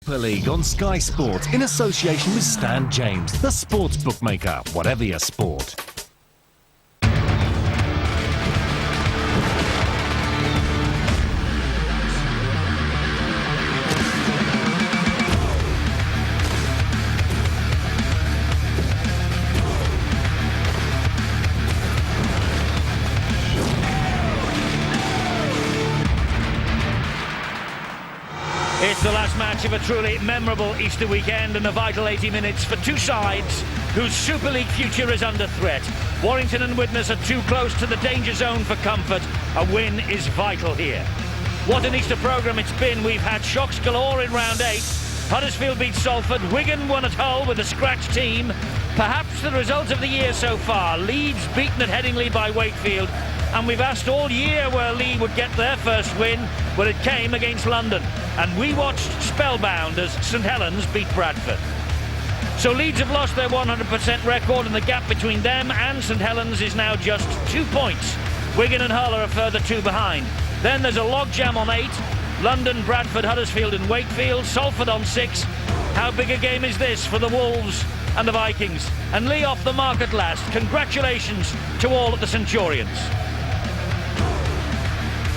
Super League on Sky Sports in association with Stan James, the sports bookmaker, whatever your sport. It's the last match of a truly memorable Easter weekend and a vital 80 minutes for two sides whose Super League future is under threat. Warrington and Widnes are too close to the danger zone for comfort. A win is vital here. What an Easter programme it's been. We've had shocks galore in round 8. Huddersfield beat Salford. Wigan won at Hull with a scratch team. Perhaps the result of the year so far. Leeds beaten at Headingley by Wakefield. And we've asked all year where Lee would get their first win, but it came against London. And we watched spellbound as St Helens beat Bradford. So Leeds have lost their 100% record, and the gap between them and St Helens is now just 2 points. Wigan and Hull are a further 2 behind. Then there's a logjam on 8. London, Bradford, Huddersfield and Wakefield. Salford on 6. How big a game is this for the Wolves and the Vikings? And Lee off the mark at last. Congratulations to all at the Centurions.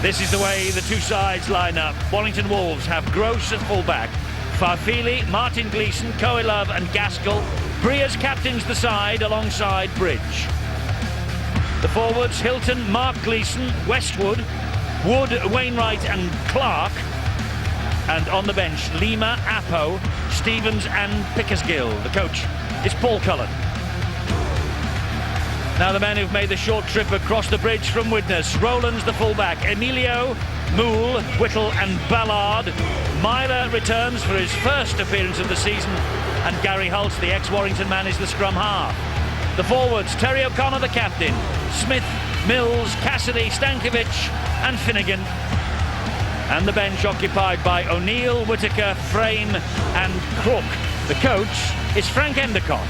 This is the way the two sides line up. Warrington Wolves have Gross at full-back. Farfili, Martin Gleeson, Coelove and Gaskell. Briers captains the side alongside Bridge. The forwards, Hilton, Mark Gleeson, Westwood, Wood, Wainwright and Clark. And on the bench, Lima, Appo, Stevens and Pickersgill. The coach is Paul Cullen. Now the men who've made the short trip across the bridge from Widnes. Rowlands the fullback, Emilio, Moole, Whittle and Ballard. Myler returns for his first appearance of the season, and Gary Hulse, the ex-Warrington man, is the scrum half. The forwards, Terry O'Connor the captain, Smith, Mills, Cassidy, Stankovic and Finnegan. And the bench occupied by O'Neill, Whittaker, Frame and Crook. The coach is Frank Endicott.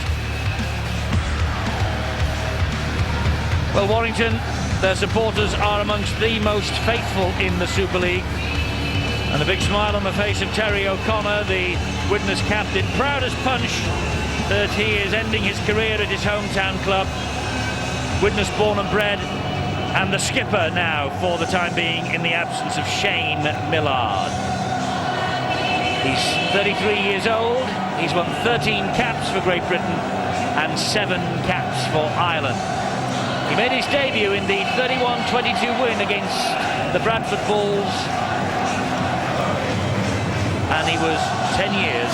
Well, Warrington, their supporters are amongst the most faithful in the Super League. And a big smile on the face of Terry O'Connor, the Widnes captain, proud as punch that he is ending his career at his hometown club. Widnes born and bred, and the skipper now for the time being in the absence of Shane Millard. He's 33 years old, he's won 13 caps for Great Britain and 7 caps for Ireland. He made his debut in the 31-22 win against the Bradford Bulls, and he was 10 years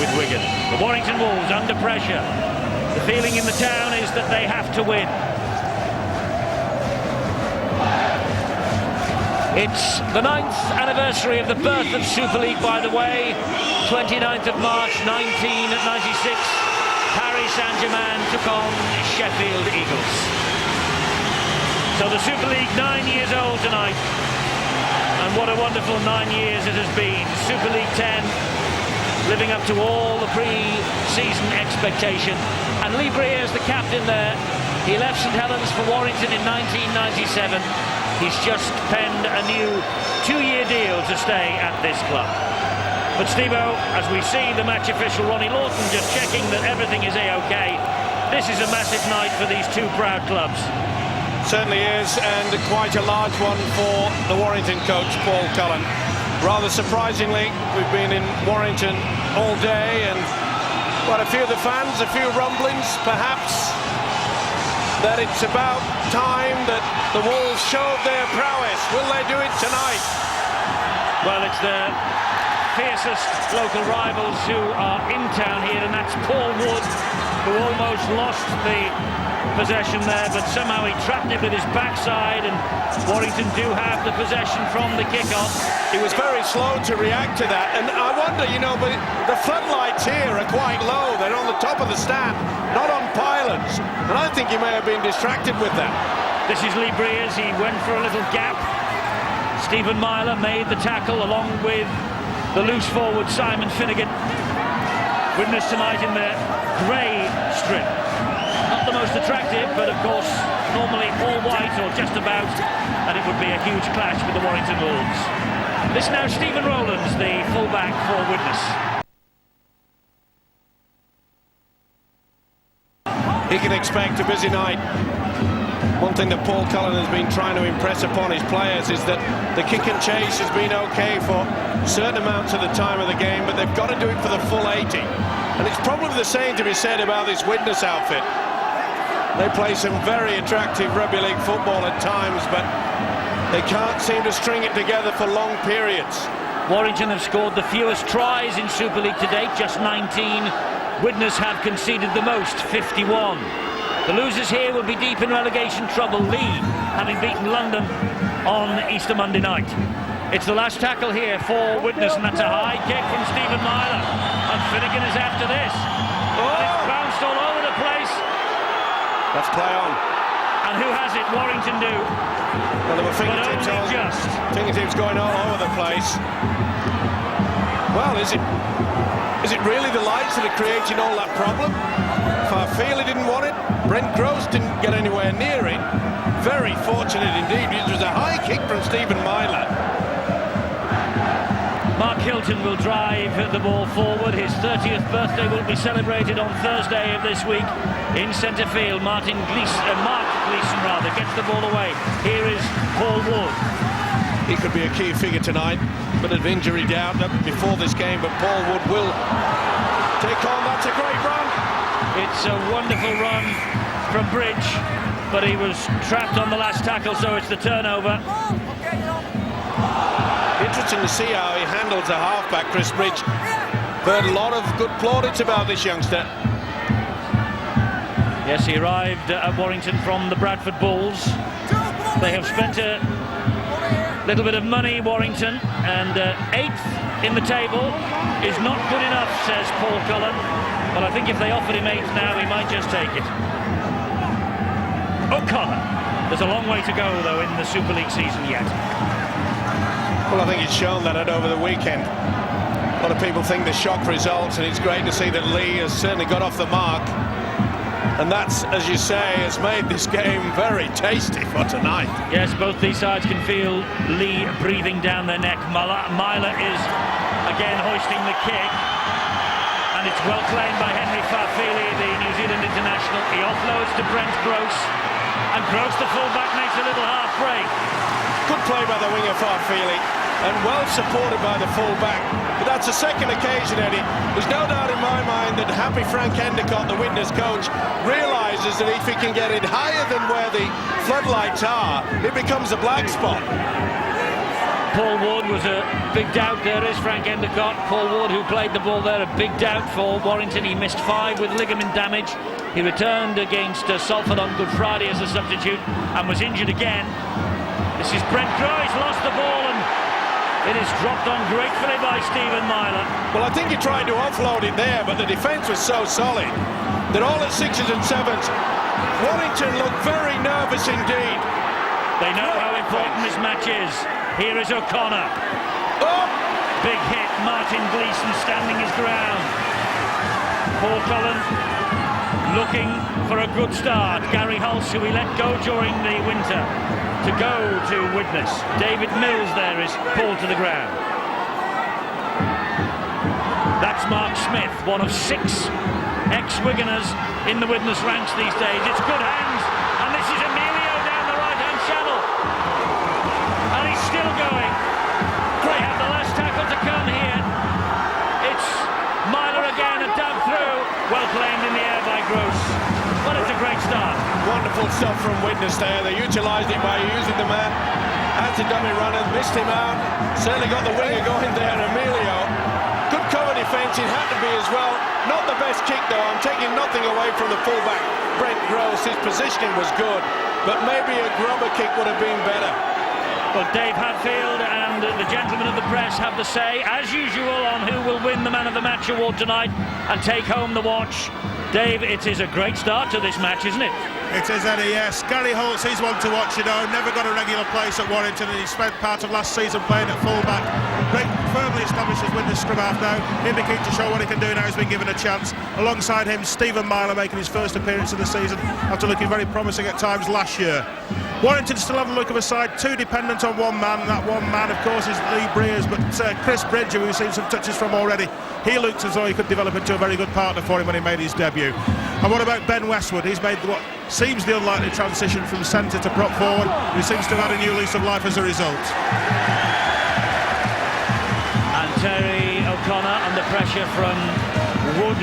with Wigan. The Warrington Wolves under pressure. The feeling in the town is that they have to win. It's the 9th anniversary of the birth of Super League, by the way. 29th of March 1996, Paris Saint-Germain took on Sheffield Eagles. So the Super League 9 years old tonight, and what a wonderful 9 years it has been. Super League 10 living up to all the pre-season expectation, and Lee Briers, the captain there, he left St Helens for Warrington in 1997. He's just penned a new 2-year deal to stay at this club. But Steve-O, as we see the match official Ronnie Lawton just checking that everything is A-OK, this is a massive night for these two proud clubs. Certainly is, and quite a large one for the Warrington coach, Paul Cullen. Rather surprisingly, we've been in Warrington all day, and well, a few of the fans, a few rumblings, perhaps, that it's about time that the Wolves showed their prowess. Will they do it tonight? Well, it's the fiercest local rivals who are in town here, and that's Paul Wood, who almost lost the possession there, but somehow he trapped it with his backside, and Warrington do have the possession from the kick-off. He was very slow to react to that, and I wonder, you know, but the floodlights here are quite low. They're on the top of the stand, not on pylons, and I think he may have been distracted with that. This is Lee Briers. He went for a little gap. Stephen Myler made the tackle along with the loose forward Simon Finnegan. Widnes tonight in their grey strip. Not the most attractive, but of course normally all white or just about, and it would be a huge clash with the Warrington Wolves. This now Stephen Rowlands, the full-back for Widnes. he can expect a busy night. One thing that Paul Cullen has been trying to impress upon his players is that the kick and chase has been okay for certain amounts of the time of the game, but they've got to do it for the full 80. And it's probably the same to be said about this Widnes outfit. They play some very attractive rugby league football at times, but they can't seem to string it together for long periods. Warrington have scored the fewest tries in Super League to date, just 19. Widnes have conceded the most, 51. The losers here will be deep in relegation trouble. Lee, having beaten London on Easter Monday night. It's the last tackle here for Widnes, and that's a high kick from Stephen Myler. And Finnegan is after this. And it's bounced all over the place. Let's play on. And who has it? Warrington do. Well, there were fingertips going all over the place. Well, is it really the lights that are creating all that problem? Farfeli didn't want it. Brent Gross didn't get anywhere near it. Very fortunate indeed. It was a high kick from Stephen Myler. Mark Hilton will drive the ball forward. His 30th birthday will be celebrated on Thursday of this week in centre field. Mark Gleeson gets the ball away. Here is Paul Wood. He could be a key figure tonight. Bit of injury doubt before this game, but Paul Wood will take on. That's a great run. It's a wonderful run from Bridge, but he was trapped on the last tackle, so it's the turnover. Interesting to see how he handles the halfback, Chris Bridge. Heard a lot of good plaudits about this youngster. Yes, he arrived at Warrington from the Bradford Bulls. They have spent a little bit of money, Warrington, and 8th in the table is not good enough, says Paul Cullen. But I think if they offered him 8th now, he might just take it. O'Connor. There's a long way to go, though, in the Super League season yet. Well, I think it's shown that over the weekend. A lot of people think the shock results, and it's great to see that Lee has certainly got off the mark. And that's, as you say, has made this game very tasty for tonight. Yes, both these sides can feel Lee breathing down their neck. Myler is again hoisting the kick. And it's well claimed by Henry Farfeli, the New Zealand international. He offloads to Brent Gross. And Gross, the fullback, makes a little half break. Good play by the winger Farfeli, and well supported by the fullback. But that's the second occasion, Eddie. There's no doubt in my mind that happy Frank Endicott, the Widnes coach, realises that if he can get it higher than where the floodlights are, it becomes a black spot. Paul Wood was a big doubt. There is Frank Endicott. Paul Wood, who played the ball there, a big doubt for Warrington. He missed 5 with ligament damage. He returned against Salford on Good Friday as a substitute and was injured again. This is Brent Gross, lost the ball, and it is dropped on gratefully by Stephen Myler. Well, I think he tried to offload it there, but the defence was so solid that all at 6s and 7s, Warrington looked very nervous indeed. They know how important this match is. Here is O'Connor. Oh! Big hit, Martin Gleeson standing his ground. Paul Cullen looking for a good start. Gary Hulse, who he let go during the winter, to go to Widnes. David Mills there is pulled to the ground. That's Mark Smith, one of 6 ex-Wiganers in the Widnes ranks these days. It's good hands, and this is Emilio down the right-hand channel. And he's still going. They have the last tackle to come here. It's Myler again, a dab through. Well claimed in the air by Gross. But it's a great start. Wonderful stuff from Widnes there. They utilised it by using the man as a dummy runner, missed him out. Certainly got the winger going there, Emilio. Good cover defence, it had to be as well. Not the best kick though, I'm taking nothing away from the fullback, Brent Gross. His positioning was good, but maybe a grubber kick would have been better. Well, Dave Hadfield and the gentlemen of the press have the say, as usual, on who will win the Man of the Match award tonight and take home the watch. Dave, it is a great start to this match, isn't it? It is, Eddie, yes. Gary Holtz, he's one to watch, you know. Never got a regular place at Warrington, and he spent part of last season playing at fullback. Great, firmly established as Widnes scrum half now. He'll be keen to show what he can do now. He's been given a chance. Alongside him, Stephen Myler making his first appearance of the season after looking very promising at times last year. Warrington still have the look of a side too dependent on one man. That one man, of course, is Lee Breers, but Chris Bridger, who we've seen some touches from already, he looks as though he could develop into a very good partner for him when he made his debut. And what about Ben Westwood? He's made what seems the unlikely transition from centre to prop forward. He seems to have had a new lease of life as a result. And Terry O'Connor under pressure from Wood,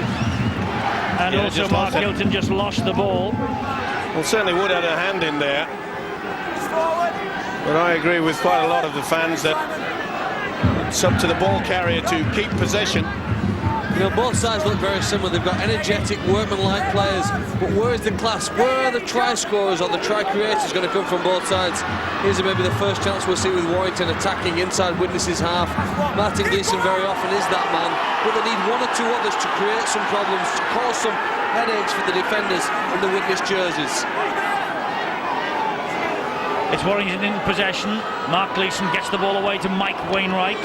and also Mark Hilton just lost the ball. Well, certainly Wood had a hand in there. But I agree with quite a lot of the fans that it's up to the ball carrier to keep possession. You know, both sides look very similar. They've got energetic, workman-like players. But where is the class? Where are the try scorers or the try creators going to come from both sides? Here's maybe the first chance we'll see with Warrington attacking inside Widnes' half. Martin Gleeson very often is that man. But they need one or two others to create some problems, to cause some headaches for the defenders in the Widnes jerseys. It's Warrington in possession. Mark Gleeson gets the ball away to Mike Wainwright.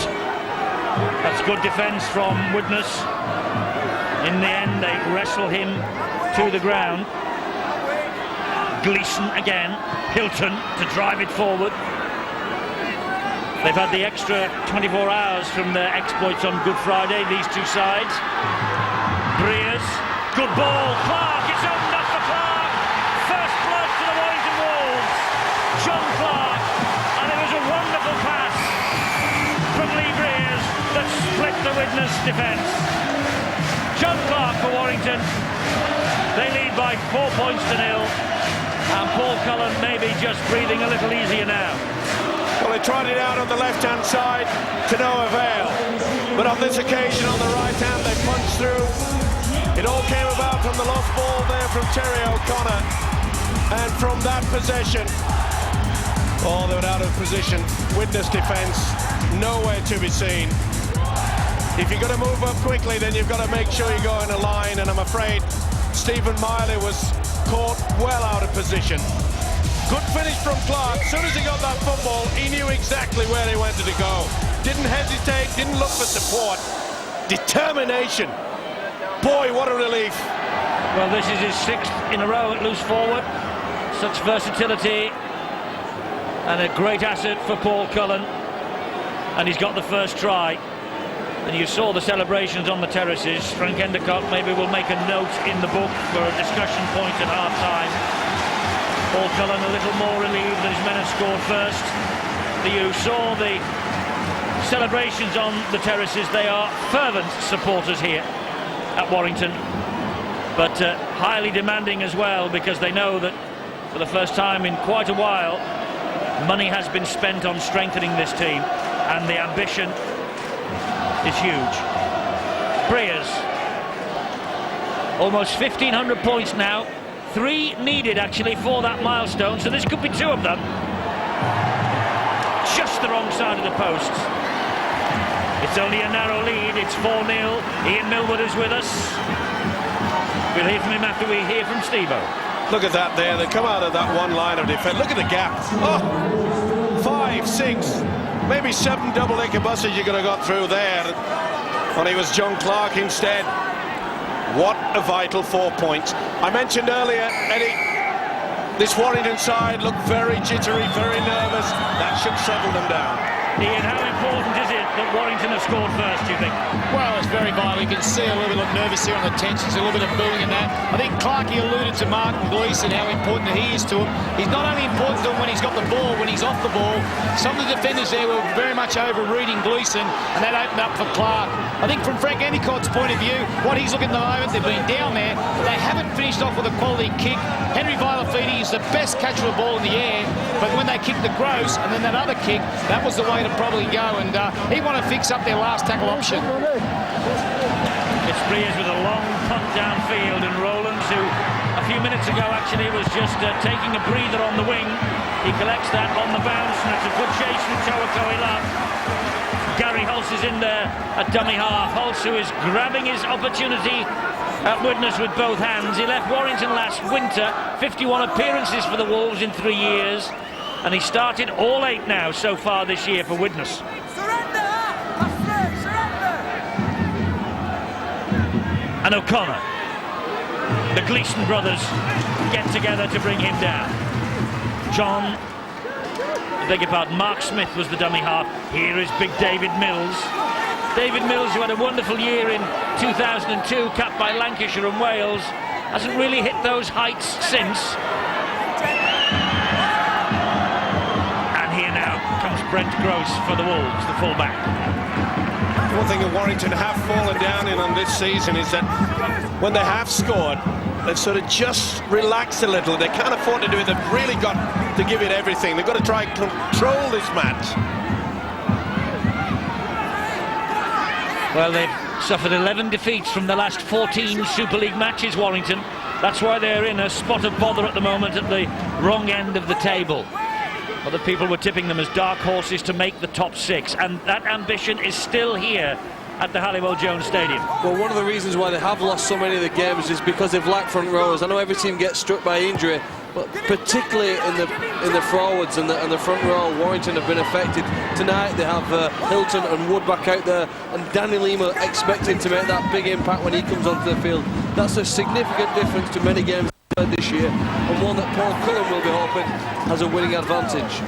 That's good defence from Widnes. In the end, they wrestle him to the ground. Gleeson again. Hilton to drive it forward. They've had the extra 24 hours from their exploits on Good Friday, these two sides. Breers, good ball. Clark, it's opened up for Clark. First blood to the Warrington Wolves. John Clark, and it was a wonderful pass from Lee Breers that split the Widnes defence. John Clark for Warrington. They lead by 4 points to 0, and Paul Cullen maybe just breathing a little easier now. Well, they tried it out on the left-hand side to no avail, but on this occasion on the right hand they punched through. It all came about from the lost ball there from Terry O'Connor, and from that possession, oh, they were out of position. Widnes defence nowhere to be seen. If you're going to move up quickly, then you've got to make sure you go in a line, and I'm afraid Stephen Miley was caught well out of position. Good finish from Clark. As soon as he got that football, he knew exactly where he wanted to go. Didn't hesitate, didn't look for support. Determination. Boy, what a relief. Well, this is his 6th in a row at loose forward. Such versatility and a great asset for Paul Cullen. And he's got the first try. And you saw the celebrations on the terraces. Frank Endicott maybe will make a note in the book for a discussion point at half-time. Paul Cullen a little more relieved that his men have scored first. You saw the celebrations on the terraces. They are fervent supporters here at Warrington, but highly demanding as well, because they know that for the first time in quite a while, money has been spent on strengthening this team, and the ambition is huge. Breers, almost 1,500 points now. 3 needed actually for that milestone, so this could be 2 of them. Just the wrong side of the posts. It's only a narrow lead. It's 4-0. Ian Millwood is with us. We'll hear from him after we hear from Steve-O. Look at that there. They come out of that one line of defence. Look at the gap. Oh, 5, 6, maybe 7 double-decker buses you could have got through there. And it was John Clark instead. What a vital 4 points. I mentioned earlier, Eddie, this Warrington side looked very jittery, very nervous. That should settle them down. Ian, how important is it that Warrington have scored first, do you think? Well, it's very vital. You can see a little bit of nervous here on the tensions, a little bit of booing in that. I think Clarkey alluded to Martin Gleeson, how important that he is to him. He's not only important to him when he's got the ball, when he's off the ball. Some of the defenders there were very much over-reading Gleeson, and that opened up for Clark. I think from Frank Endicott's point of view, what he's looking at the moment, they've been down there, but they haven't finished off with a quality kick. Henry Violafidi is the best catcher of the ball in the air, but when they kicked the gross, and then that other kick, that was the way to probably go, and he wanted to fix up their last tackle option. It's Breers with a long punt downfield, and Rowlands, who a few minutes ago actually was just taking a breather on the wing, he collects that on the bounce, and it's a good chase from Toa. Gary Hulse is in there at dummy half. Hulse, who is grabbing his opportunity at Widnes with both hands. He left Warrington last winter, 51 appearances for the Wolves in 3 years, and he started all 8 now so far this year for Widnes. And Mark Smith was the dummy half. Here is big David Mills. David Mills, who had a wonderful year in 2002, capped by Lancashire and Wales, hasn't really hit those heights since. And here now comes Brent Gross for the Wolves, the full-back. One thing that Warrington have fallen down in on this season is that when they have scored, they've sort of just relaxed a little. They can't afford to do it. They've really got to give it everything. They've got to try and control this match. Well, they've suffered 11 defeats from the last 14 Super League matches, Warrington. That's why they're in a spot of bother at the moment at the wrong end of the table. Other people were tipping them as dark horses to make the top 6, and that ambition is still here at the Halliwell-Jones Stadium. Well, one of the reasons why they have lost so many of the games is because they've lacked front rowers. I know every team gets struck by injury, but particularly in the forwards and the front row, Warrington have been affected. Tonight they have Hilton and Wood back out there, and Danny Lima expected to make that big impact when he comes onto the field. That's a significant difference to many games this year, and one that Paul Cullen will be hoping has a winning advantage.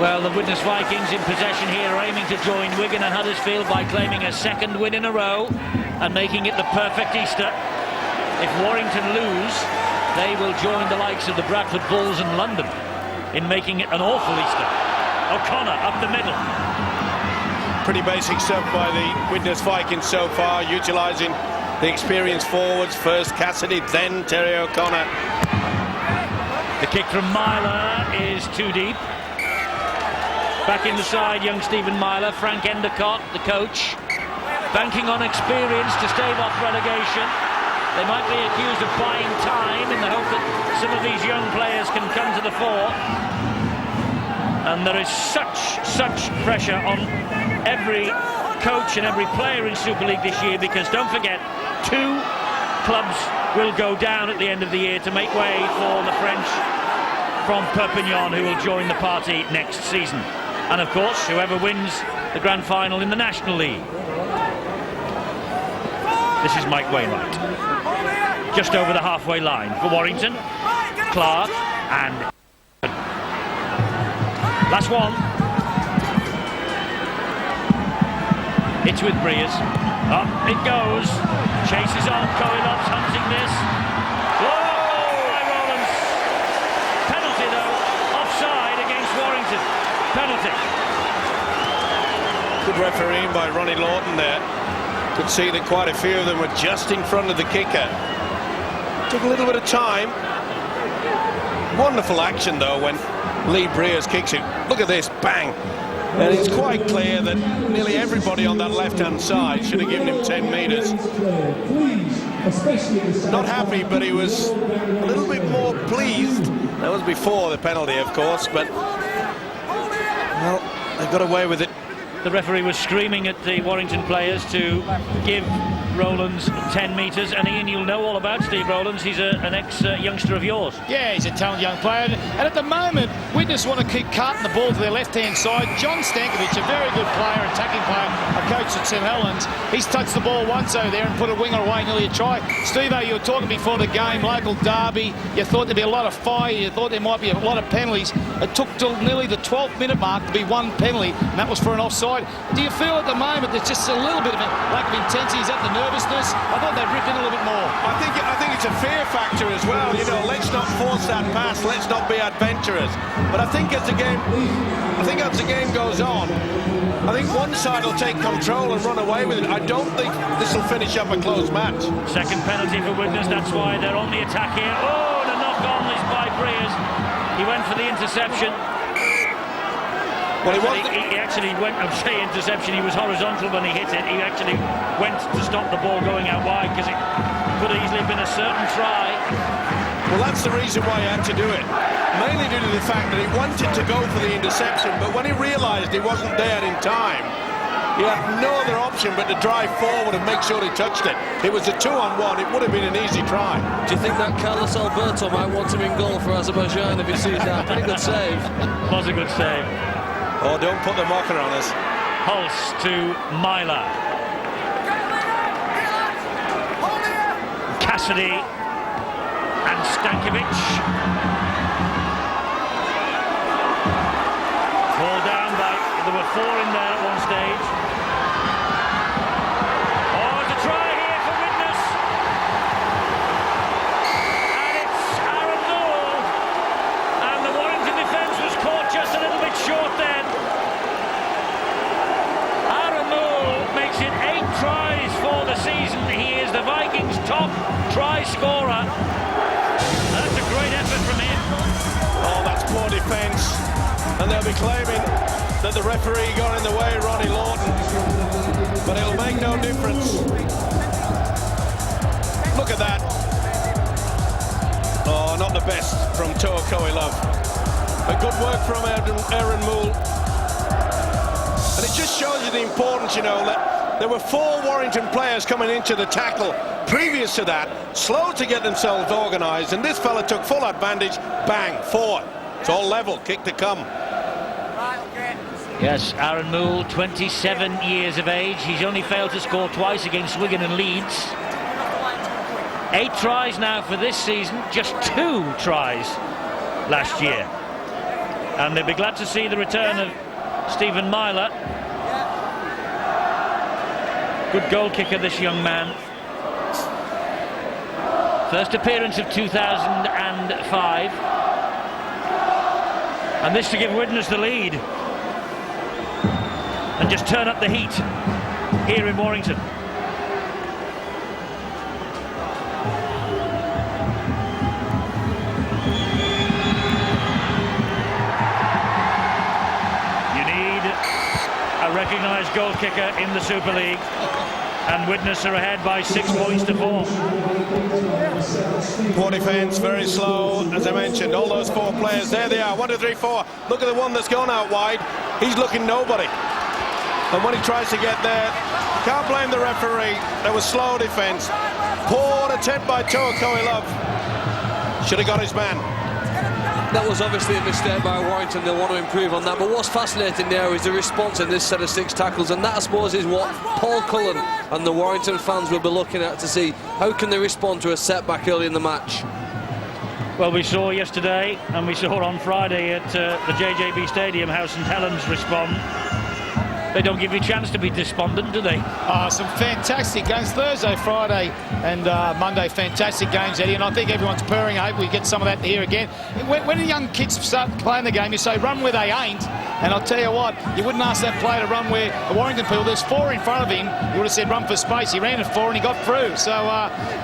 Well, the Widnes Vikings in possession here are aiming to join Wigan and Huddersfield by claiming a second win in a row and making it the perfect Easter. If Warrington lose, they will join the likes of the Bradford Bulls and London in making it an awful Easter. O'Connor up the middle. Pretty basic stuff by the Widnes Vikings so far, utilising the experienced forwards. First Cassidy, then Terry O'Connor. The kick from Myler is too deep. Back in the side, young Stephen Myler. Frank Endicott, the coach, banking on experience to stave off relegation. They might be accused of buying time in the hope that some of these young players can come to the fore. And there is such pressure on every coach and every player in Super League this year, because don't forget, 2 clubs will go down at the end of the year to make way for the French from Perpignan, who will join the party next season. And of course, whoever wins the grand final in the National League. This is Mike Wainwright. Just over the halfway line for Warrington, Clark and last one. It's with Breers. Up it goes. Chases on. Koilov's hunting this. Oh, by Rowlands. Penalty though. Offside against Warrington. Penalty. Good refereeing by Ronnie Lawton there. Could see that quite a few of them were just in front of the kicker. Took a little bit of time. Wonderful action though when Lee Breers kicks it. Look at this, bang. And it's quite clear that nearly everybody on that left-hand side should have given him 10 metres. Not happy, but he was a little bit more pleased. That was before the penalty, of course, but well, they got away with it. The referee was screaming at the Warrington players to give Rowlands 10 metres, and Ian, you'll know all about Steve Rowlands. He's an ex-youngster of yours. Yeah, he's a talented young player, and at the moment Widnes want to keep carting the ball to their left-hand side. John Stankovic, a very good player, attacking player, a coach at St Helens, he's touched the ball once over there and put a winger away, nearly a try. Steve-O, you were talking before the game, local derby, you thought there'd be a lot of fire, you thought there might be a lot of penalties. It took till nearly the 12th minute mark to be one penalty, and that was for an offside. Do you feel at the moment there's just a little bit of a lack of intensity? Is that the nervousness? I thought they'd ripped in a little bit more. I think it's a fear factor as well. You know, let's not force that pass. Let's not be adventurous. But I think as the game goes on, I think one side will take control and run away with it. I don't think this will finish up a close match. Second penalty for Widnes. That's why they're on the attack here. Oh, the knock on is by Breers. He went for the interception. Well, he actually went, I would say interception, he was horizontal when he hit it. He actually went to stop the ball going out wide, because it could easily have been a certain try. Well, that's the reason why he had to do it. Mainly due to the fact that he wanted to go for the interception, but when he realised he wasn't there in time, he had no other option but to drive forward and make sure he touched it. It was a 2-on-1, it would have been an easy try. Do you think that Carlos Alberto might want him in goal for Azerbaijan if he sees that? Pretty good save. Was a good save. Oh, don't put the mocker on us. Hulse to Myler. Cassidy. And Stankovic. Ball down by, there were 4 in there at one stage. Oh, it's a try here for Widnes. And it's Aaron Newell. And the Warrington defence was caught just a little bit short then. Aaron Newell makes it 8 tries for the season. He is the Vikings' top try scorer. That's a great effort from him. Oh, that's poor defence. And they'll be claiming that the referee got in the way, Ronnie Lawton. But it'll make no difference. Look at that. Oh, not the best from Toa Koilov. But good work from Aaron Moole. And it just shows you the importance, you know, that there were 4 Warrington players coming into the tackle previous to that, slow to get themselves organised, and this fella took full advantage. Bang, 4. It's all level, kick to come. Yes, Aaron Moole, 27 years of age. He's only failed to score twice against Wigan and Leeds. 8 tries now for this season, just 2 tries last year. And they'll be glad to see the return of Stephen Myler. Good goal kicker, this young man. First appearance of 2005. And this to give Widnes the lead. And just turn up the heat here in Warrington. You need a recognised goal kicker in the Super League. And Widnes are ahead by 6 points to 4. Poor defence, very slow, as I mentioned. All those 4 players, there they are. 1, 2, 3, 4. Look at the one that's gone out wide. He's looking nobody. And when he tries to get there, can't blame the referee. There was slow defence. Poor attempt by Toa Koilov. Should have got his man. That was obviously a mistake by Warrington. They'll want to improve on that. But what's fascinating now is the response in this set of 6 tackles, and that, I suppose, is what Paul Cullen and the Warrington fans will be looking at to see how can they respond to a setback early in the match. Well, we saw yesterday and we saw on Friday at the JJB Stadium how St Helens respond. They don't give you a chance to be despondent, do they? Some fantastic games. Thursday, Friday and Monday, fantastic games, Eddie, and I think everyone's purring. I hope we get some of that here again. When the young kids start playing the game, you say run where they ain't, and I'll tell you what, you wouldn't ask that player to run where the Warrington people, there's 4 in front of him, you would have said run for space. He ran at 4 and he got through. So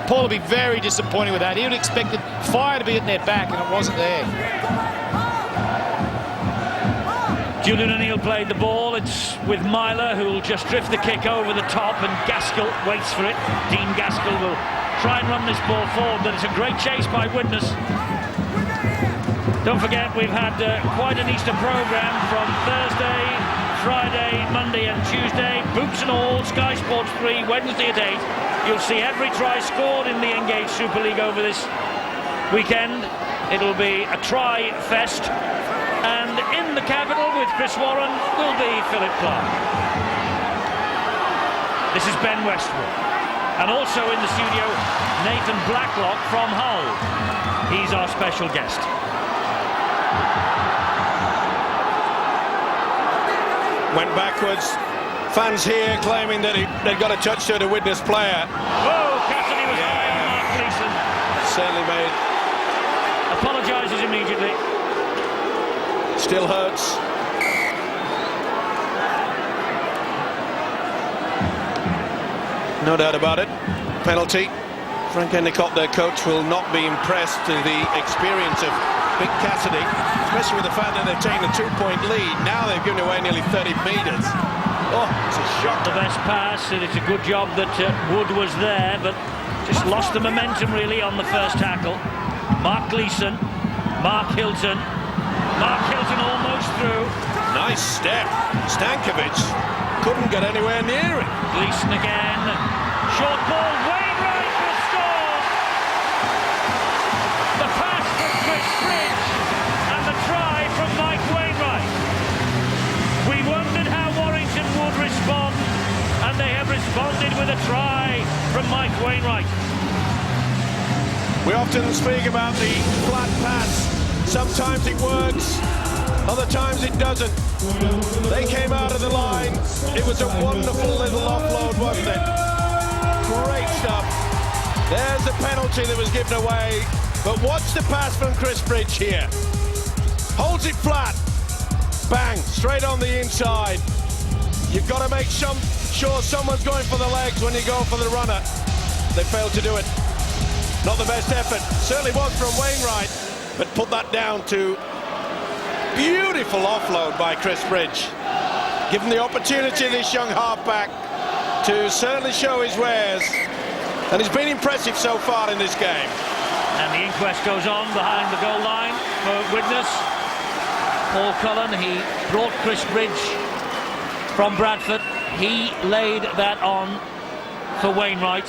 Paul will be very disappointed with that. He would have expected fire to be at their back, and it wasn't there. Julian O'Neill played the ball. It's with Myler, who will just drift the kick over the top, and Gaskell waits for it. Dean Gaskell will try and run this ball forward, but it's a great chase by Widnes. Don't forget, we've had quite an Easter programme from Thursday, Friday, Monday and Tuesday. Boots and all, Sky Sports 3, Wednesday at 8. You'll see every try scored in the Engage Super League over this weekend. It'll be a try fest. And in the capital with Chris Warren will be Philip Clark. This is Ben Westwood. And also in the studio, Nathan Blacklock from Hull. He's our special guest. Went backwards. Fans here claiming that they'd got a touch to the Widnes player. Whoa, Cassidy was high on Mark Gleeson. Certainly made. Apologises immediately. Still hurts. No doubt about it. Penalty. Frank Endicott, their coach, will not be impressed to the experience of Big Cassidy, especially with the fact that they've taken a 2-point lead. Now they've given away nearly 30 metres. Oh, it's a shot. The best pass, and it's a good job that Wood was there, but just lost the momentum really on the first tackle. Mark Gleeson, Mark Hilton. Mark Hilton almost through. Nice step. Stankovic couldn't get anywhere near it. Gleeson again. Short ball. Wainwright will score. The pass from Chris Bridge and the try from Mike Wainwright. We wondered how Warrington would respond, and they have responded with a try from Mike Wainwright. We often speak about the flat pass. Sometimes it works, other times it doesn't. They came out of the line. It was a wonderful little offload, wasn't it? Great stuff. There's the penalty that was given away. But watch the pass from Chris Bridge here. Holds it flat. Bang, straight on the inside. You've got to make sure someone's going for the legs when you go for the runner. They failed to do it. Not the best effort. Certainly was from Wainwright, but put that down to beautiful offload by Chris Bridge. Given the opportunity, this young halfback, to certainly show his wares. And he's been impressive so far in this game. And the inquest goes on behind the goal line for Widnes. Paul Cullen, he brought Chris Bridge from Bradford. He laid that on for Wainwright,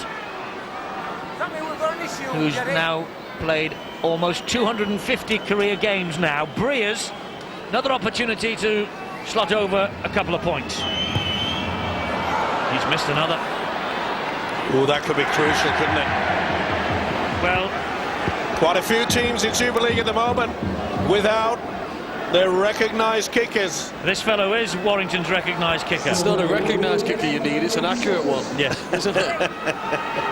who's now played almost 250 career games now. Breers, another opportunity to slot over a couple of points. He's missed another. Oh, that could be crucial, couldn't it? Well, quite a few teams in Super League at the moment without their recognised kickers. This fellow is Warrington's recognised kicker. It's not a recognised kicker you need, it's an accurate one. Yes. Isn't it?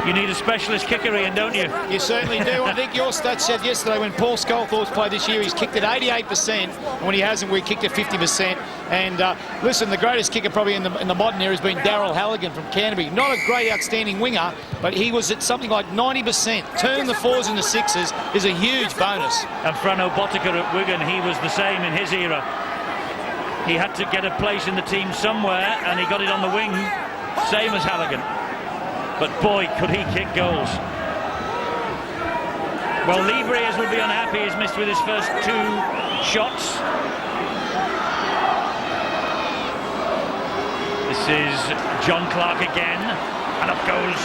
You need a specialist kicker, Ian, don't you? You certainly do. I think your stats said yesterday when Paul Sculthorpe's played this year, he's kicked at 88%, and when he hasn't, we kicked at 50%. And listen, the greatest kicker probably in the modern era has been Darryl Halligan from Canterbury. Not a great outstanding winger, but he was at something like 90%. Turning the fours into sixes is a huge bonus. And Frano Botica at Wigan, he was the same in his era. He had to get a place in the team somewhere, and he got it on the wing, same as Halligan. But boy, could he kick goals. Well, Lee Breers will be unhappy. He's missed with his first two shots. This is John Clark again, and up goes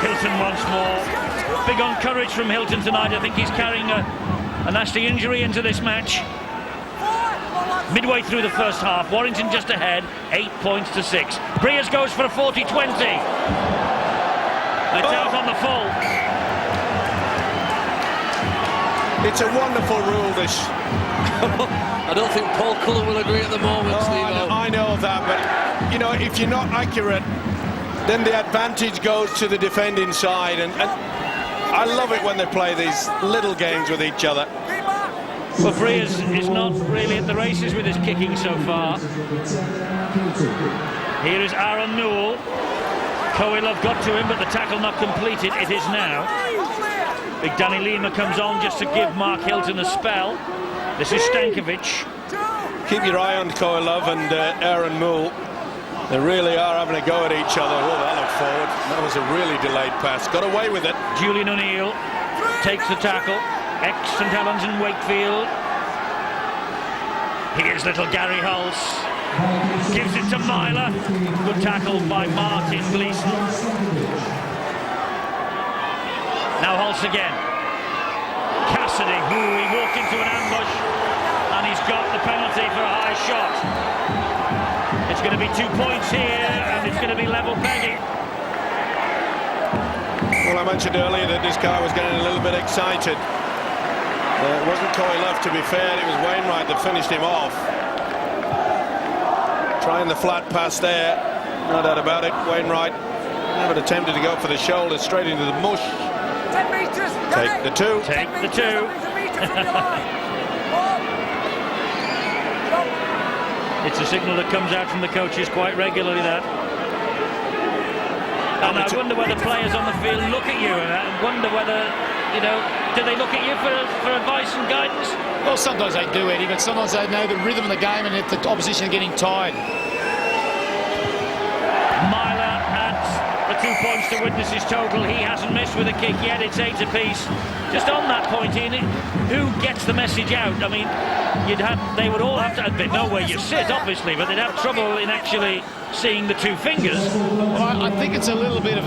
Hilton once more. Big on courage from Hilton tonight. I think he's carrying a nasty injury into this match. Midway through the first half, Warrington just ahead, 8 points to 6. Breers goes for a 40-20. It's out on the full. It's a wonderful rule, this. I don't think Paul Cullen will agree at the moment, Steve. I know that, but, you know, if you're not accurate, then the advantage goes to the defending side. And I love it when they play these little games with each other. Well, Breers is not really at the races with his kicking so far. Here is Aaron Newell. Coelov got to him, but the tackle not completed. It is now. Big Danny Lima comes on just to give Mark Hilton a spell. This is Stankovic. Keep your eye on Coelov and Aaron Newell. They really are having a go at each other. Oh, that looked forward. That was a really delayed pass. Got away with it. Julian O'Neill takes the tackle. Ex-St Helens and Wakefield. Here's little Gary Hulse. Gives it to Myler. Good tackle by Martin Gleeson. Now Hulse again. Cassidy, who he walked into an ambush, and he's got the penalty for a high shot. It's going to be 2 points here, and it's going to be level pegging. Well, I mentioned earlier that this guy was getting a little bit excited. It wasn't Coelov, to be fair. It was Wainwright that finished him off. Trying the flat pass there. No doubt about it. Wainwright never attempted to go for the shoulder, straight into the mush. 10 meters. Take the two. Take the two. It's a signal that comes out from the coaches quite regularly, that. And I wonder whether players on the field look at you and wonder whether, you know, do they look at you for advice and guidance? Well, sometimes they do, Eddie, but sometimes they know the rhythm of the game and if the opposition are getting tired. Myler at the 2 points to Widnes' total. He hasn't missed with a kick yet. It's 8 apiece. Just on that point, Ian, who gets the message out? I mean, they would all have to, they know where you sit, obviously, but they'd have trouble in actually seeing the two fingers. Well, I think it's a little bit of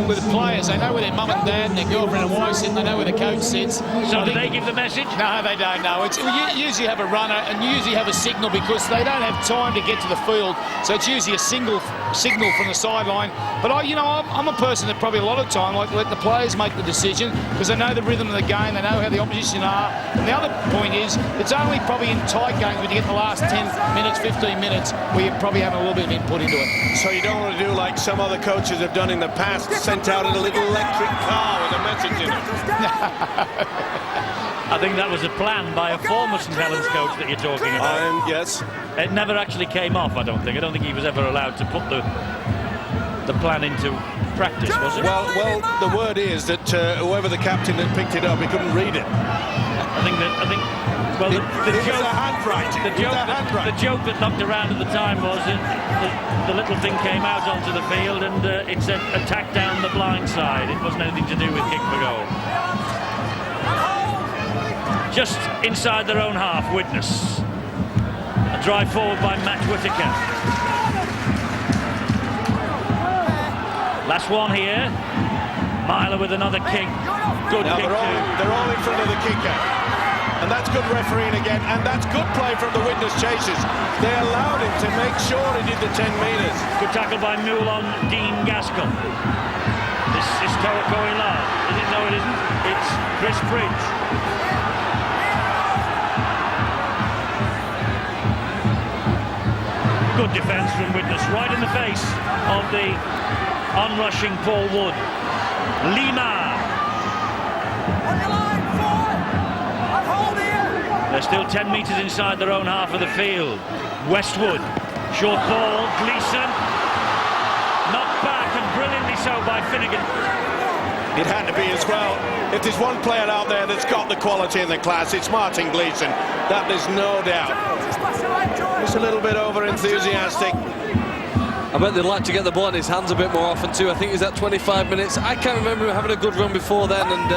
with the players. They know where their mum and dad and their girlfriend and wife sit, and they know where the coach sits. So do they give the message? No, they don't know. You usually have a runner and you usually have a signal because they don't have time to get to the field. So it's usually a single signal from the sideline. But I'm a person that probably a lot of time like let the players make the decision because they know the rhythm of the game, they know how the opposition are. And the other point is, it's only probably in tight games when you get the last 10 minutes, 15 minutes, where you're probably having a little bit of input into it. So you don't want to do like some other coaches have done in the past, sent out in a little electric car with a message in it. I think that was a plan by a former St Helens coach that you're talking about. Yes. It never actually came off, I don't think. I don't think he was ever allowed to put the plan into practice, was it? Well, the word is that whoever the captain had picked it up, he couldn't read it. Well, the joke, was a handwriting. The joke that knocked around at the time was that the little thing came out onto the field and it said attack down the blind side. It wasn't anything to do with kick for goal. Just inside their own half, Widnes. A drive forward by Matt Whitaker. Last one here. Myler with another kick. Good now kick they're all in front of the kicker. And that's good refereeing again. And that's good play from the Widnes chasers. They allowed him to make sure he did the 10 metres. Good tackle by Mule on Dean Gaskell. This is Toroko Ilar. Is it? No, it isn't. It's Chris Bridge. Good defence from Widnes, right in the face of the onrushing Paul Wood. Lima. They're still 10 metres inside their own half of the field. Westwood, short ball, Gleeson. Knocked back and brilliantly so by Finnegan. It had to be as well. If there's one player out there that's got the quality and the class, it's Martin Gleeson. That there's no doubt. Just a little bit over-enthusiastic. I bet they'd like to get the ball in his hands a bit more often too. I think he's at 25 minutes. I can't remember him having a good run before then, and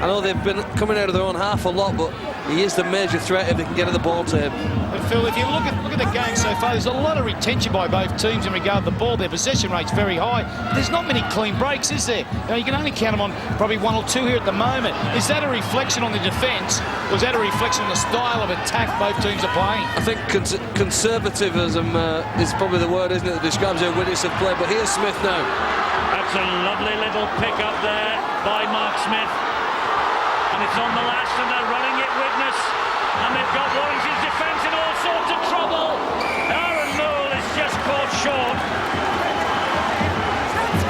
I know they've been coming out of their own half a lot, but he is the major threat if they can get the ball to him. But Phil, if you look at the game so far, there's a lot of retention by both teams in regard to the ball. Their possession rate's very high. There's not many clean breaks, is there? You can only count them on probably one or two here at the moment. Is that a reflection on the defence, or is that a reflection on the style of attack both teams are playing? I think conservatism is probably the word, isn't it, that describes how Widnes have played. But here's Smith now. That's a lovely little pick up there by Mark Smith. And it's on the last, and they're running it, Widnes. And they've got Warrington's defence in all sorts of trouble. Aaron Moore is just caught short.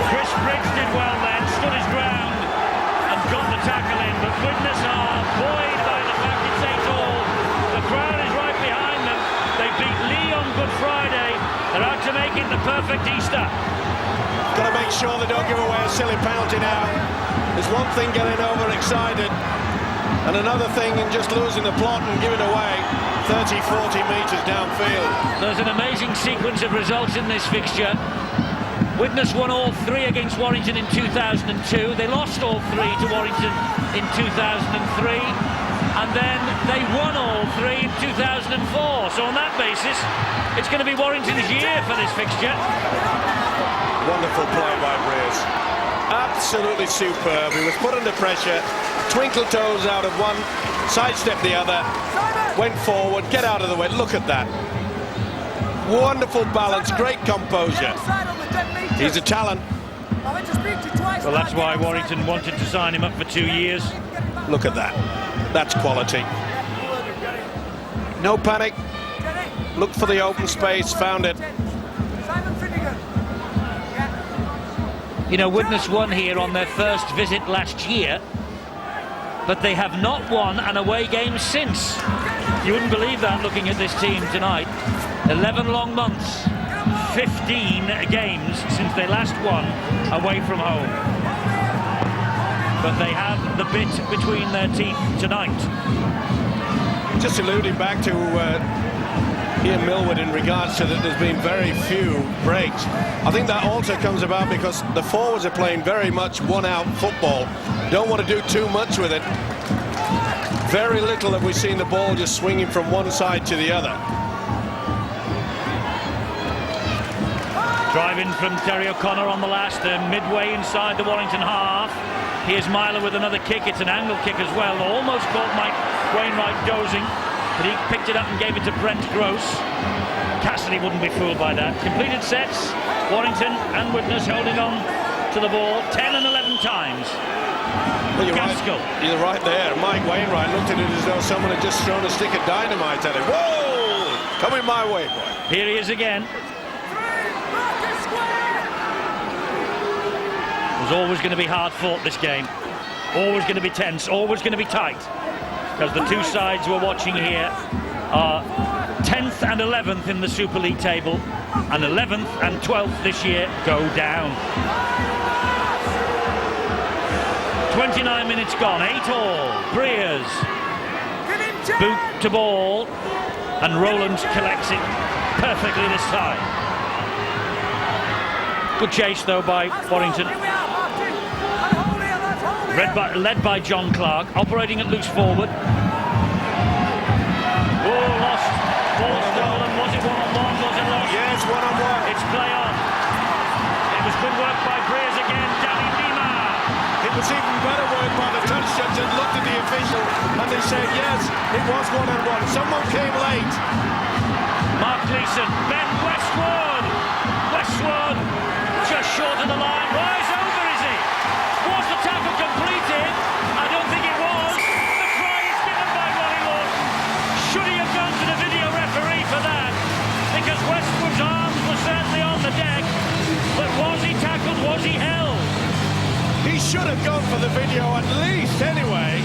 Chris Briggs did well then, stood his ground and got the tackle in. But Widnes are buoyed by the fact it's 8-all. The crowd is right behind them. They beat Lee on Good Friday. They're out to make it the perfect Easter. Got to make sure they don't give away a silly penalty now. There's one thing getting overexcited, and another thing in just losing the plot and giving away 30, 40 metres downfield. There's an amazing sequence of results in this fixture. Widnes won all three against Warrington in 2002. They lost all three to Warrington in 2003. And then they won all three in 2004. So on that basis, it's going to be Warrington's year for this fixture. Wonderful play by Breers. Absolutely superb. He was put under pressure, twinkle toes out of one, sidestepped the other, went forward, get out of the way. Look at that. Wonderful balance, great composure. He's a talent. Well, that's why Warrington wanted to sign him up for 2 years. Look at that. That's quality. No panic. Looked for the open space, found it. You know, Widnes won here on their first visit last year, but they have not won an away game since. You wouldn't believe that looking at this team tonight. 11 long months, 15 games since they last won away from home. But they have the bit between their teeth tonight. Just alluding back to Ian Millwood in regards to that there's been very few breaks. I think that also comes about because the forwards are playing very much one-out football. Don't want to do too much with it. Very little have we seen the ball just swinging from one side to the other. Drive-in from Terry O'Connor on the last, midway inside the Warrington half. Here's Myler with another kick. It's an angle kick as well. Almost caught Mike Wainwright dozing, but he picked it up and gave it to Brent Gross. Cassidy wouldn't be fooled by that. Completed sets, Warrington and Widnes holding on to the ball 10 and 11 times. Well, you're Gaskell. right. You're right there. Mike Wainwright looked at it as though someone had just thrown a stick of dynamite at him. Whoa! Coming my way, boy. Here he is again. It was always going to be hard fought, this game. Always going to be tense, always going to be tight. Because the two sides we're watching here are 10th and 11th in the Super League table, and 11th and 12th this year go down. 29 minutes gone, 8-all. Breers boot to ball, and Rowland collects it perfectly this time. Good chase though by Warrington. Led by John Clark, operating at loose forward. Oh, lost. Ball stolen. Was it one-on-one? Was it lost? Yes, one-on-one. It's play on. It was good work by Breers again. Danny Lima. It was even better work by the touch judge and looked at the official and they said, yes, it was one-on-one. Someone came late. Mark Gleeson. Ben Westwood. Westwood just short of the line. Rise over, is he? Was the tackle completed? I don't think it was. The try is given by Ronnie Lawton. Should he have gone to the video referee for that? Because Westwood's arms were certainly on the deck. But was he tackled? Was he held? He should have gone for the video at least anyway.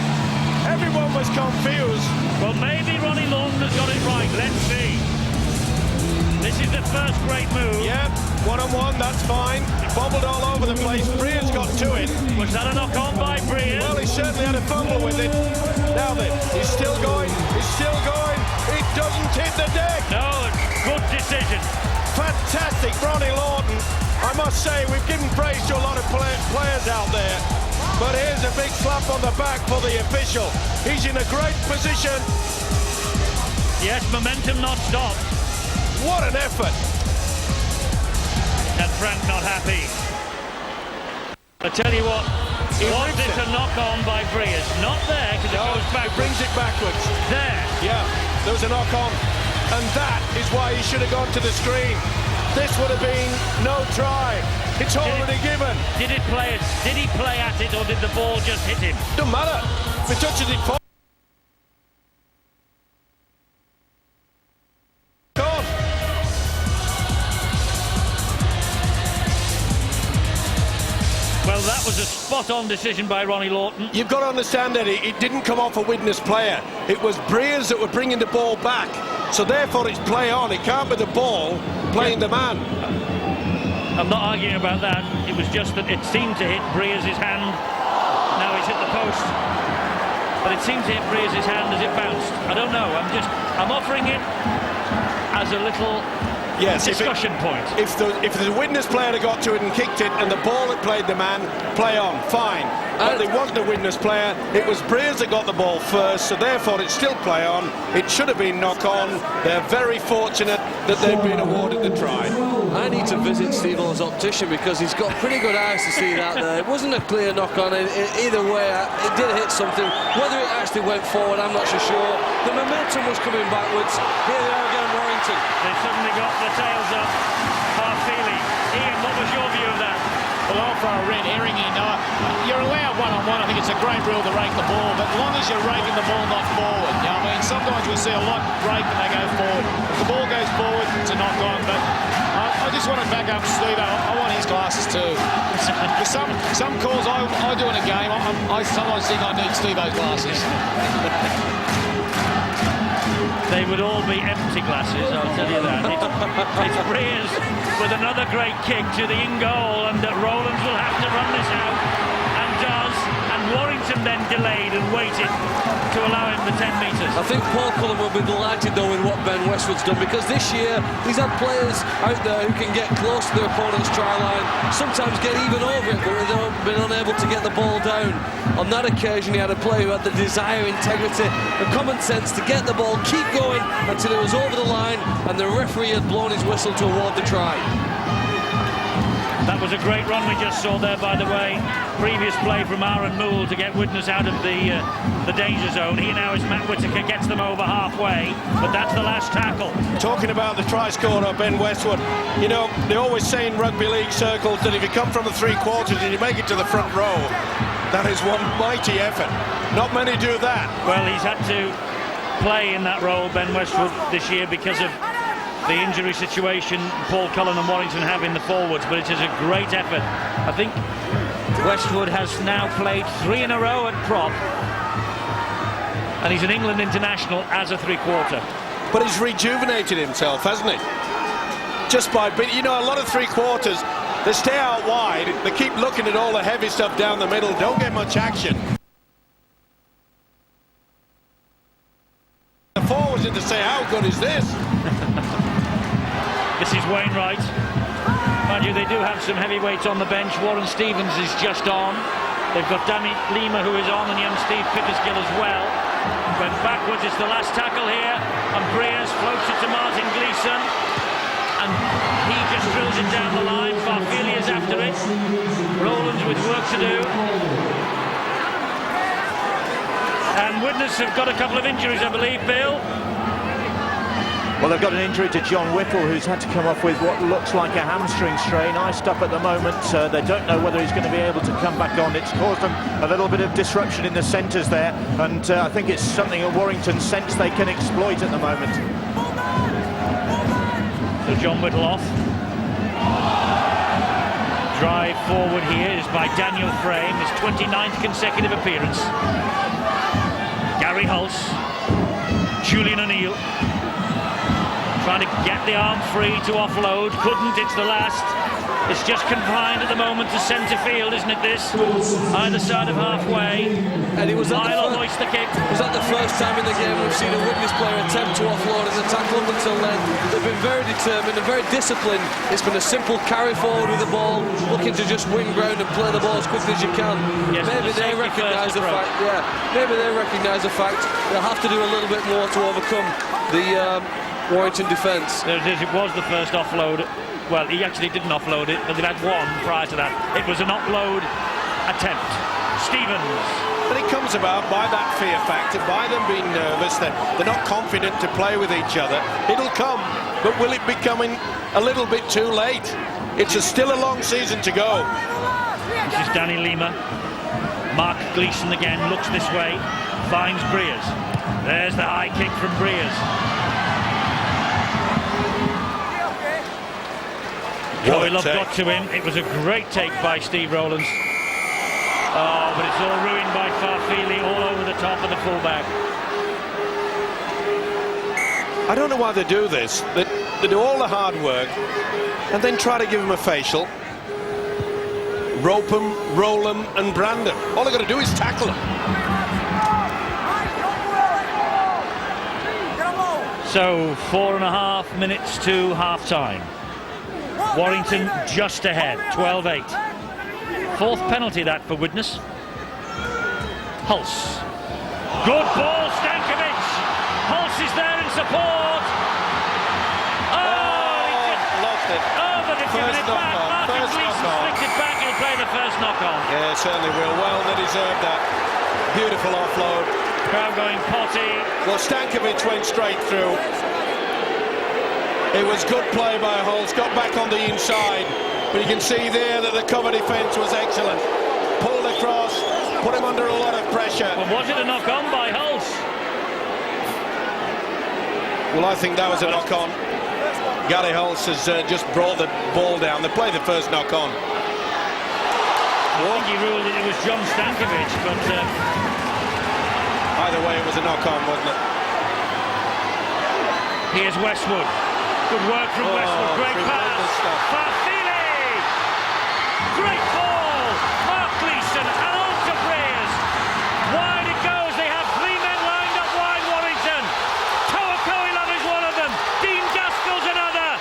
Everyone was confused. Well, maybe Ronnie Lawton has got it right. Let's see. This is the first great move. Yep, one-on-one, that's fine. He bobbled all over the place. Breers got to it. Was that a knock-on by Breers? Well, he certainly had a fumble with it. Now then, he's still going. He's still going. It doesn't hit the deck. No, good decision. Fantastic, Ronnie Lawton. I must say, we've given praise to a lot of players out there. But here's a big slap on the back for the official. He's in a great position. Yes, momentum not stopped. What an effort. And Frank not happy. I tell you what, was it a knock-on by Breers? Not there, because it goes back. Brings it backwards. There. Yeah, there was a knock-on. And that is why he should have gone to the screen. This would have been no try. It's already given. Did he play at it, or did the ball just hit him? Doesn't matter. If he touches it forward. Well, that was a spot-on decision by Ronnie Lawton. You've got to understand that it didn't come off a Widnes player. It was Breers that were bringing the ball back. So therefore it's play on. It can't be the ball playing the man. I'm not arguing about that. It was just that it seemed to hit Breers' hand. Now it's hit the post. But it seemed to hit Breers' hand as it bounced. I don't know. I'm offering it as a little discussion point. If the Widnes player had got to it and kicked it and the ball had played the man, play on, fine. But it wasn't a Widnes player. It was Breers that got the ball first, so therefore it's still play on. It should have been knock on. They're very fortunate that they've been awarded the try. I need to visit Steve Hall's optician because he's got pretty good eyes to see that there. It wasn't a clear knock on. Either way, it did hit something. Whether it actually went forward, I'm not so sure. The momentum was coming backwards. Here they are again, Warrington. They suddenly got the tails up. Half-feely. Ian, what was your view of that? Well, I'll throw a red herring in. You're allowed one-on-one. I think it's a great rule to rake the ball, but as long as you're raking the ball not forward. You know, I mean, sometimes we see a lot rake when they go forward. If the ball goes forward, it's a knock-on, but I just want to back up Steve. I want his glasses too. For some calls I do in a game, I sometimes think I need Steve-O's glasses. They would all be empty glasses, I'll tell you that. It's Breers with another great kick to the in-goal, and Rowlands will have to run this out, and does, and Warrington then delayed and waited to allow him the 10 metres. I think Paul Cullen will be delighted though with what Ben Westwood's done, because this year he's had players out there who can get close to their opponent's try line, sometimes get even over it, but they've been unable to get the ball down. On that occasion he had a player who had the desire, integrity and common sense to get the ball, keep going until it was over the line and the referee had blown his whistle to award the try. That was a great run we just saw there, by the way. Previous play from Aaron Moole to get Widnes out of the danger zone. Here now is Matt Whitaker, gets them over halfway, but that's the last tackle. Talking about the try scorer, Ben Westwood, you know, they always say in rugby league circles that if you come from the three-quarters and you make it to the front row, that is one mighty effort. Not many do that. Well, he's had to play in that role, Ben Westwood, this year because of the injury situation Paul Cullen and Warrington have in the forwards, but it is a great effort. I think Westwood has now played 3 in a row at prop, and he's an England international as a three-quarter. But he's rejuvenated himself, hasn't he? Just by, you know, a lot of three-quarters, they stay out wide, they keep looking at all the heavy stuff down the middle, don't get much action. The forwards in to say, how good is this? This is Wainwright. Mind you, they do have some heavyweights on the bench. Warren Stevens is just on. They've got Danny Lima, who is on, and young Steve Pickersgill as well. Went backwards, it's the last tackle here, and Breers floats it to Martin Gleeson, and he just drills it down the line. Farfili is after it. Rowlands with work to do. And Widnes have got a couple of injuries, I believe, Bill. Well, they've got an injury to John Whittle, who's had to come off with what looks like a hamstring strain. Iced up at the moment. They don't know whether he's going to be able to come back on. It's caused them a little bit of disruption in the centres there, and I think it's something that Warrington sense they can exploit at the moment. So John Whittle off. Drive forward here is by Daniel Frame, his 29th consecutive appearance. Gary Hulse, Julian O'Neill, trying to get the arm free to offload, couldn't, it's the last. It's just confined at the moment to centre field, isn't it, this? Either side of halfway. And it was Milo hoists the kick. Was that the first time in the game we've seen a Widnes player attempt to offload in the tackle up until then? They've been very determined and very disciplined. It's been a simple carry forward with the ball, looking to just win ground and play the ball as quickly as you can. Yes, maybe they recognise the fact, maybe they recognise the fact they'll have to do a little bit more to overcome the Warrington defence. It was the first offload. Well, he actually didn't offload it, but they've had one prior to that. It was an offload attempt. Stevens. But it comes about by that fear factor, by them being nervous, that they're not confident to play with each other. It'll come, but will it be coming a little bit too late? It's still a long season to go. This is Danny Lima. Mark Gleeson again looks this way, finds Breers. There's the high kick from Breers. Coylov got to him. It was a great take by Steve Rowlands. Oh, but it's all ruined by Farfili all over the top of the fullback. I don't know why they do this. They do all the hard work and then try to give him a facial. Rope him, roll him and brand him. All they've got to do is tackle him. So 4.5 minutes to half-time. Warrington just ahead, 12-8. Fourth penalty that for Widnes. Hulse. Good ball, Stankovic. Hulse is there in support. Lost it. Oh, but they've given it back. Martin Gleeson flicked it back. He'll play the first knock-on. Yeah, certainly will. Well, they deserved that. Beautiful offload. Crowd going potty. Well, Stankovic went straight through. It was good play by Hulse, got back on the inside, but you can see there that the cover defence was excellent. Pulled across, put him under a lot of pressure. Well, was it a knock-on by Hulse? Well, I think that was a knock-on. Gary Hulse has just brought the ball down. They played the first knock-on. I think he ruled that it was John Stankovic, but... Either way, it was a knock-on, wasn't it? Here's Westwood. Good work from Westwood. Great pass. Farfili! Great ball. Mark Gleeson and on to Breers. Wide it goes. They have 3 men lined up wide, Warrington. Toa Coylov is one of them. Dean Gaskell's another.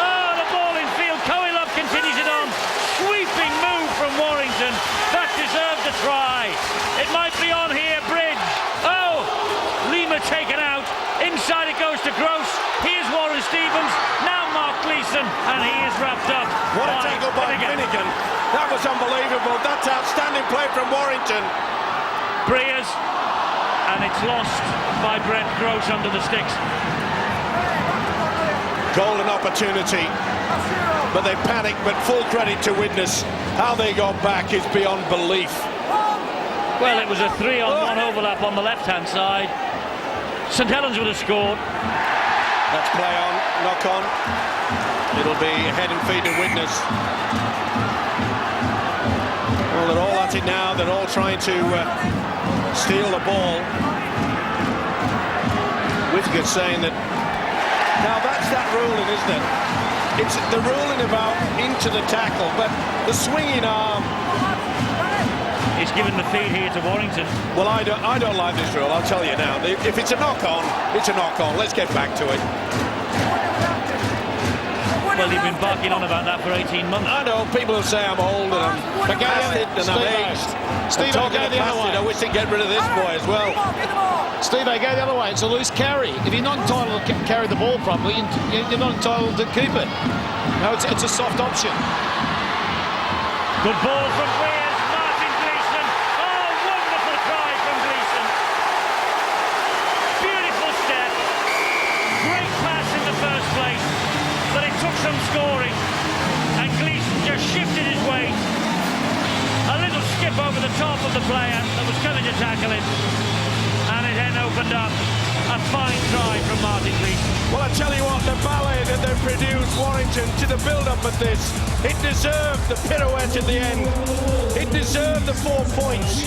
Oh, the ball in field. Coylov continues it on. Sweeping move from Warrington. That deserved a try. It might be on here. Bridge. Oh, Lima taken out. Inside it goes to Gross. Here's Warren Stevens. Now Mark Gleeson. And he is wrapped up. That's unbelievable. That's outstanding play from Warrington. Breers, and it's lost by Brent Gross under the sticks. Golden opportunity, but they panicked. But full credit to Widnes. How they got back is beyond belief. Well, it was a 3-on-1 overlap on the left-hand side. St Helens would have scored. That's play on, knock on. It'll be head and feet to Widnes. Well, they're all at it now. They're all trying to steal the ball. Whittaker's saying that. Now that's that ruling, isn't it? It's the ruling about into the tackle, but the swinging arm. He's given the feed here to Warrington. Well, I don't like this rule. I'll tell you now. If it's a knock-on, it's a knock-on. Let's get back to it. Well, you've been barking on about that for 18 months. I know, people will say I'm old and I'm past it and I'm aged. Steve, talking to past it, I wish they'd get rid of this boy as well. Steve, go the other way. It's a loose carry. If you're not entitled to carry the ball properly, you're not entitled to keep it. No, it's a soft option. Good ball from Breers. Martin Gleeson. Oh, wonderful try from Gleeson. Beautiful step. Great pass in the first place. But it took some scoring, and Gleeson just shifted his weight. A little skip over the top of the player that was coming to tackle him, and it then opened up a fine try from Martin Gleeson. Well, I tell you what, the ballet that they produced Warrington to the build-up of this, it deserved the pirouette at the end. It deserved the 4 points.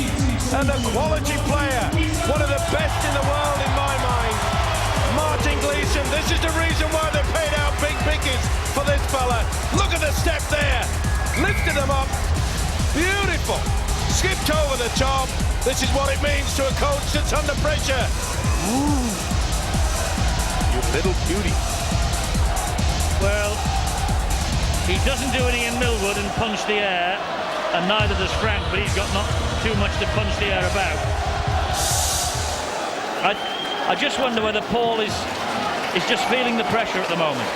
And a quality player, one of the best in the world in my mind, Martin Gleeson. This is the reason why they paid out big pickings for this fella. Look at the step there. Lifted him up. Beautiful. Skipped over the top. This is what it means to a coach that's under pressure. Ooh. You little beauty. Well, he doesn't do any in Millwood and punch the air, and neither does Frank, but he's got not too much to punch the air about. I just wonder whether Paul is just feeling the pressure at the moment.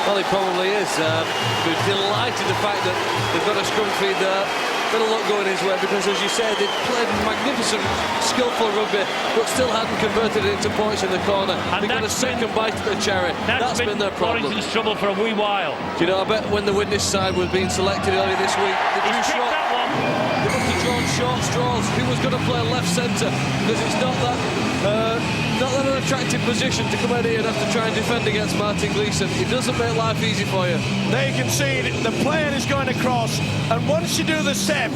Well, he probably is. We're delighted the fact that they've got a scrum feed there. Bit of luck going his way because, as you said, they played magnificent, skillful rugby, but still hadn't converted it into points in the corner. And they got a second bite at the cherry. That's been their problem. Warrington's trouble for a wee while. Do you know, I bet when the Widnes side was being selected earlier this week, they He's kicked that one. They must have drawn short straws. Who was going to play left centre? Because it's not that an attractive position to come out here and have to try and defend against Martin Gleeson. It doesn't make life easy for you. There you can see the player is going across, and once you do the step,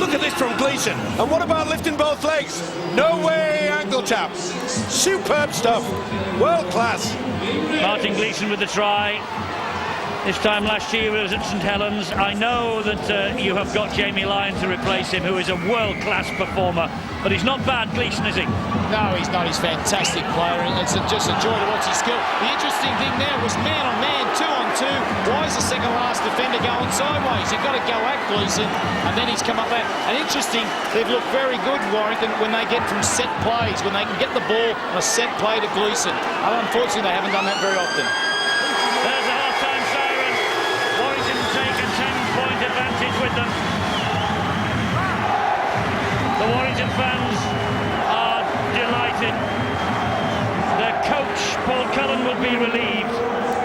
look at this from Gleeson. And what about lifting both legs? No way, ankle tap. Superb stuff. World class. Martin Gleeson with the try. This time last year it was at St Helens. I know that you have got Jamie Lyon to replace him, who is a world-class performer, but he's not bad, Gleeson, is he? No, he's not. He's a fantastic player, and it's just a joy to watch his skill. The interesting thing there was man-on-man, 2-on-2. Why is the second-last defender going sideways? You've got to go at Gleeson, and then he's come up there. And interesting, they've looked very good, Warrington, when they get from set plays, when they can get the ball on a set play to Gleeson. And unfortunately, they haven't done that very often. There's a half-time siren. Warrington take a 10-point advantage with them. The Warrington fans are delighted. Their coach, Paul Cullen, will be relieved.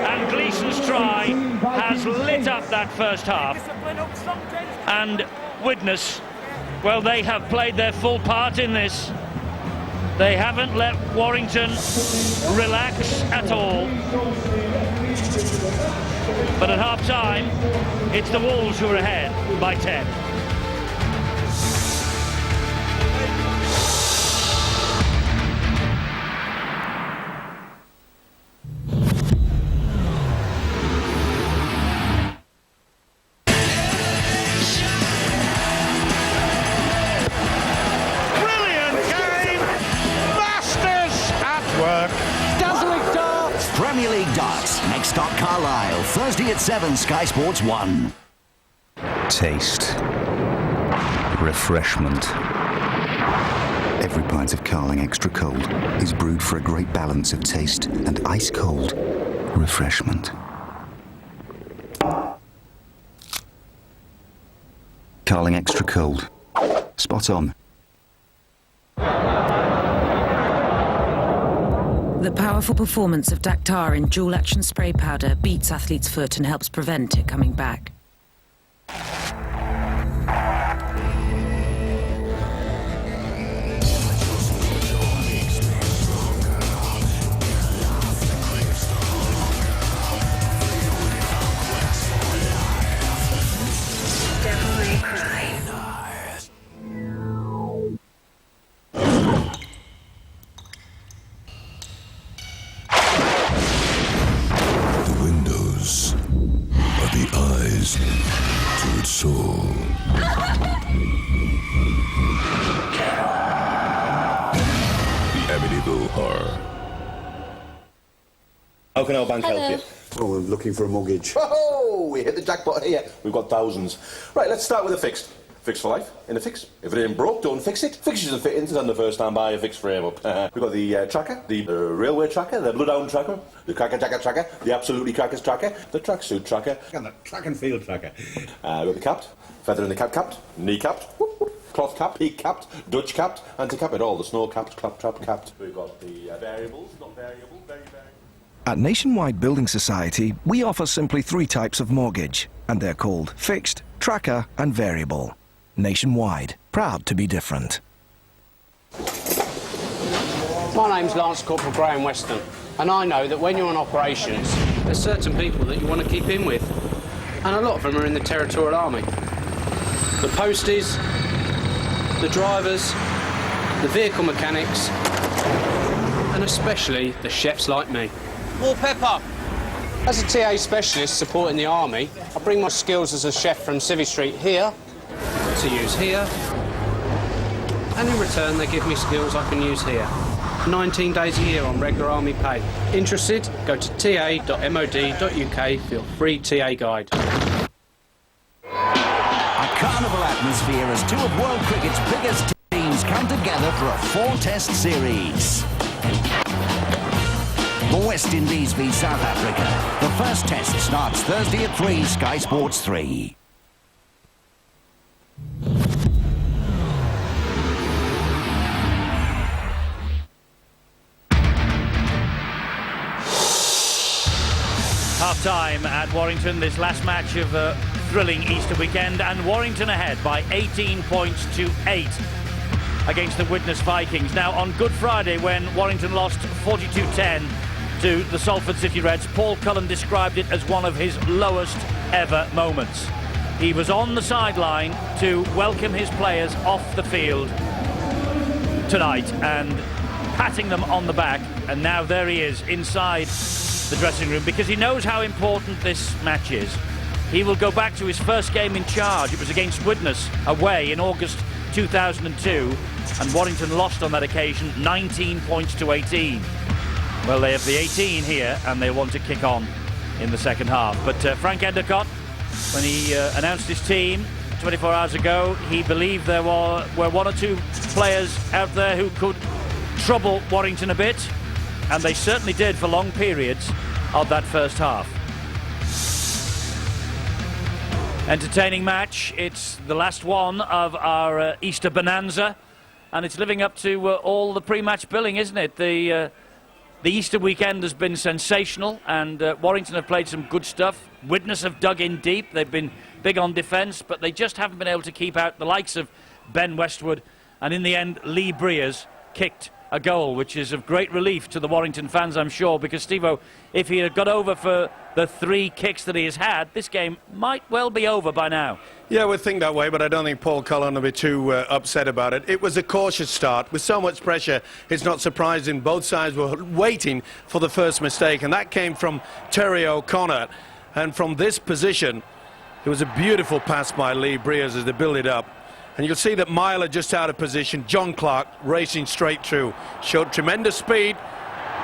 And Gleeson's try has lit up that first half. And Widnes, well, they have played their full part in this. They haven't let Warrington relax at all. But at half-time, it's the Wolves who are ahead by 10. Premier League Darts, next stop Carlisle, Thursday at 7, Sky Sports 1. Taste. Refreshment. Every pint of Carling Extra Cold is brewed for a great balance of taste and ice-cold refreshment. Carling Extra Cold. Spot on. The powerful performance of Dactar in dual-action spray powder beats athlete's foot and helps prevent it coming back. The eyes to its soul. Amityville Horror. How can our bank help you? Oh, we're looking for a mortgage. Oh, we hit the jackpot here. We've got thousands. Right, let's start with a fixed. Fixed for life, in a fix. If it ain't broke, don't fix it. Fixtures and fittings on the first time buy a fixed frame up. We've got the tracker, the railway tracker, the bloodhound tracker, the cracker jacker tracker, the absolutely crackers tracker, the tracksuit tracker, and the track and field tracker. We've got the capped, feather in the cap capped, knee capped, cloth capped, peak capped, Dutch capped, and to cap it all, the snow capped, clap trap capped. We've got the variables, not variable, very variable. At Nationwide Building Society, we offer simply 3 types of mortgage, and they're called fixed, tracker, and variable. Nationwide, proud to be different. My name's Lance Corporal Graham Weston, and I know that when you're on operations, there's certain people that you want to keep in with, and a lot of them are in the Territorial Army. The posties, the drivers, the vehicle mechanics, and especially the chefs like me. More pepper! As a TA specialist supporting the Army, I bring my skills as a chef from Civvy Street here to use here, and in return they give me skills I can use here. 19 days a year on regular Army pay. Interested? Go to ta.mod.uk for your free TA guide. A carnival atmosphere as 2 of world cricket's biggest teams come together for a 4-test series. The West Indies v South Africa. The first test starts Thursday at 3, Sky Sports 3. Half-time at Warrington, this last match of a thrilling Easter weekend, and Warrington ahead by 18 points to 8 against the Widnes Vikings. Now, on Good Friday, when Warrington lost 42-10 to the Salford City Reds, Paul Cullen described it as one of his lowest ever moments. He was on the sideline to welcome his players off the field tonight and patting them on the back, and now there he is inside the dressing room because he knows how important this match is. He will go back to his first game in charge. It was against Widnes away in August 2002, and Warrington lost on that occasion 19 points to 18. Well, they have the 18 here and they want to kick on in the second half. But Frank Endicott, when he announced his team 24 hours ago, he believed there were 1 or 2 players out there who could trouble Warrington a bit, and they certainly did for long periods of that first half. Entertaining match. It's the last one of our Easter bonanza, and it's living up to all the pre-match billing, isn't it? The Easter weekend has been sensational, and Warrington have played some good stuff. Widnes have dug in deep. They've been big on defence, but they just haven't been able to keep out the likes of Ben Westwood, and in the end Lee Breers kicked a goal, which is of great relief to the Warrington fans, I'm sure, because Steve-O, if he had got over for the 3 kicks that he has had, this game might well be over by now. Yeah, we'd think that way, but I don't think Paul Cullen will be too upset about it. It was a cautious start. With so much pressure, it's not surprising both sides were waiting for the first mistake, and that came from Terry O'Connor. And from this position, it was a beautiful pass by Lee Breers as they build it up. And you'll see that Myler just out of position. John Clark racing straight through. Showed tremendous speed,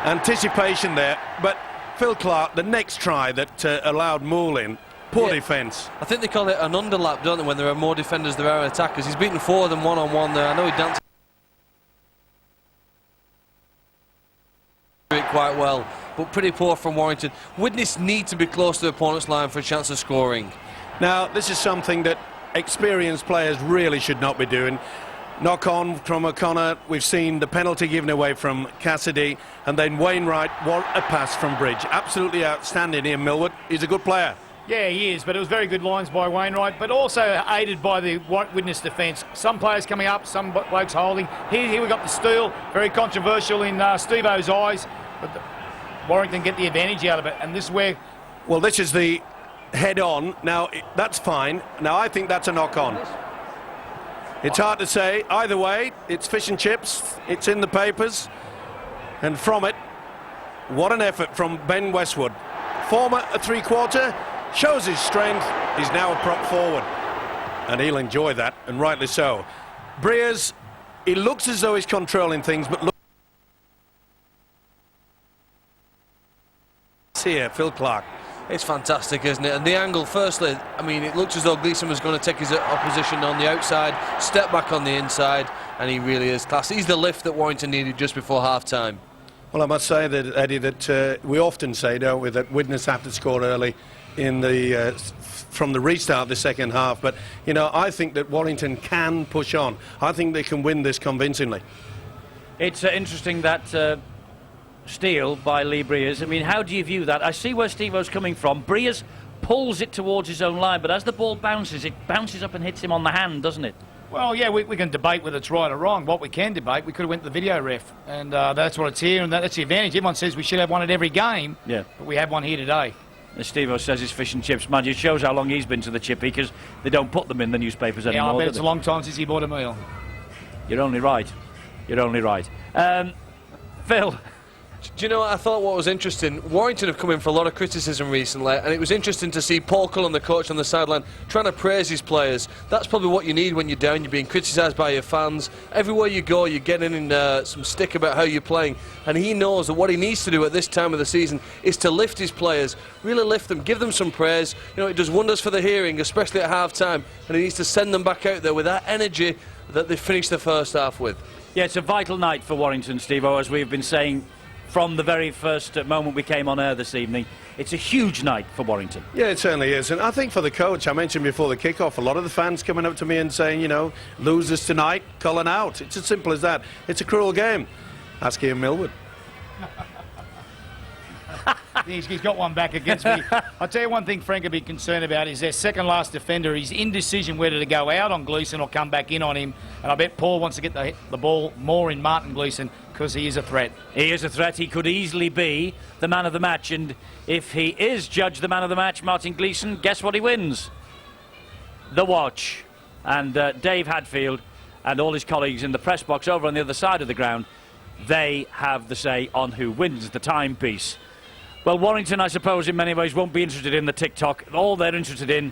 anticipation there. But Phil Clark, the next try that allowed Moole in. Poor defence. I think they call it an underlap, don't they, when there are more defenders than there are attackers. He's beaten 4 of them one-on-one there. I know he danced it quite well, but pretty poor from Warrington. Widnes need to be close to the opponent's line for a chance of scoring. Now, this is something that experienced players really should not be doing. Knock on from O'Connor, we've seen the penalty given away from Cassidy, and then Wainwright, what a pass from Bridge. Absolutely outstanding here, Millwood. He's a good player. Yeah, he is, but it was very good lines by Wainwright, but also aided by the Widnes defence. Some players coming up, some blokes holding. Here we got the steal, very controversial in Steve-O's eyes, but Warrington get the advantage out of it, and this is where... Well, this is the head-on. Now, that's fine. Now, I think that's a knock-on. It's hard to say. Either way, it's fish and chips. It's in the papers. And from it, what an effort from Ben Westwood. Former a three-quarter, shows his strength. He's now a prop forward. And he'll enjoy that, and rightly so. Breers, he looks as though he's controlling things, but look here, Phil Clark. It's fantastic, isn't it? And the angle, firstly, I mean, it looks as though Gleeson was going to take his opposition on the outside, step back on the inside, and he really is class. He's the lift that Warrington needed just before half-time. Well, I must say that, Eddie, that we often say, don't we, that Widnes have to score early in the from the restart of the second half. But, you know, I think that Warrington can push on. I think they can win this convincingly. It's interesting that steal by Lee Breers. I mean, how do you view that? I see where Steve-O's coming from. Breers pulls it towards his own line, but as the ball bounces, it bounces up and hits him on the hand, doesn't it? Well, yeah, we can debate whether it's right or wrong. What we can debate, we could have went to the video ref, and that's what it's here, and that's the advantage. Everyone says we should have one at every game, yeah, but we have one here today. As Steve-O says, it's fish and chips. Man, it shows how long he's been to the chippy, because they don't put them in the newspapers anymore. Yeah, I bet it's a long time since he bought a meal. You're only right. You're only right. Phil... Do you know what I thought what was interesting? Warrington have come in for a lot of criticism recently, and it was interesting to see Paul Cullen, the coach on the sideline, trying to praise his players. That's probably what you need when you're down. You're being criticised by your fans. Everywhere you go, you're getting in some stick about how you're playing, and he knows that what he needs to do at this time of the season is to lift his players, really lift them, give them some praise. You know, it does wonders for the hearing, especially at half-time, and he needs to send them back out there with that energy that they finished the first half with. Yeah, it's a vital night for Warrington, Steve-O, as we've been saying from the very first moment we came on air this evening. It's a huge night for Warrington. Yeah, it certainly is. And I think for the coach, I mentioned before the kick-off, a lot of the fans coming up to me and saying, you know, losers tonight, Cullen out. It's as simple as that. It's a cruel game. Ask Ian Millwood. He's got one back against me. I'll tell you one thing Frank would be concerned about is their second last defender. His indecision whether to go out on Gleeson or come back in on him. And I bet Paul wants to get the ball more in Martin Gleeson because he is a threat. He is a threat. He could easily be the man of the match. And if he is judged the man of the match, Martin Gleeson, guess what he wins? The watch. And Dave Hadfield and all his colleagues in the press box over on the other side of the ground, they have the say on who wins the timepiece. Well, Warrington, I suppose, in many ways won't be interested in the TikTok. All they're interested in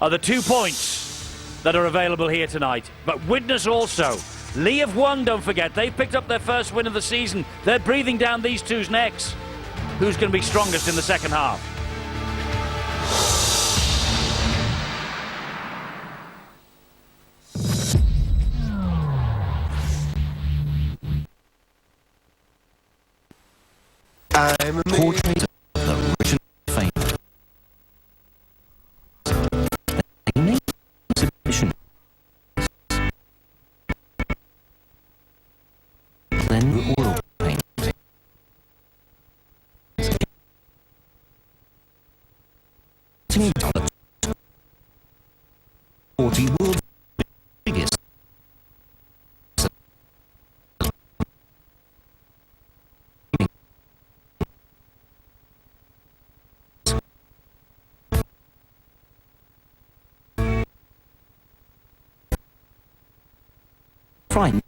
are the 2 points that are available here tonight. But Widnes also. Lee have won, don't forget. They've picked up their first win of the season. They're breathing down these two's necks. Who's going to be strongest in the second half? I'm a portrait of the rich and famous. Exhibition. Then oil paint. 40 world biggest. Frightened.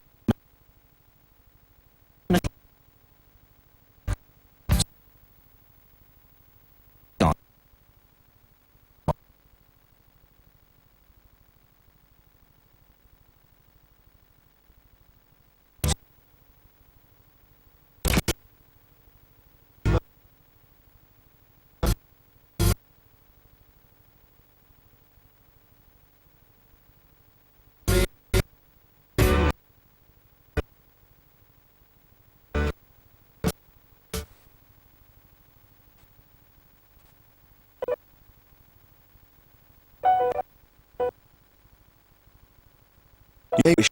You maybe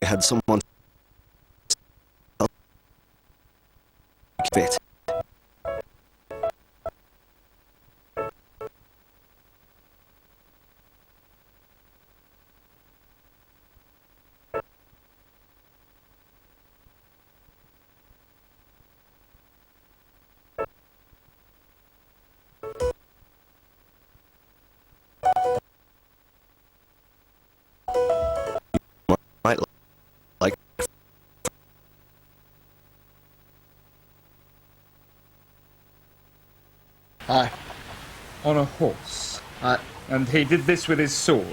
had someone fit. Might like. Aye. On a horse. Aye. And he did this with his sword.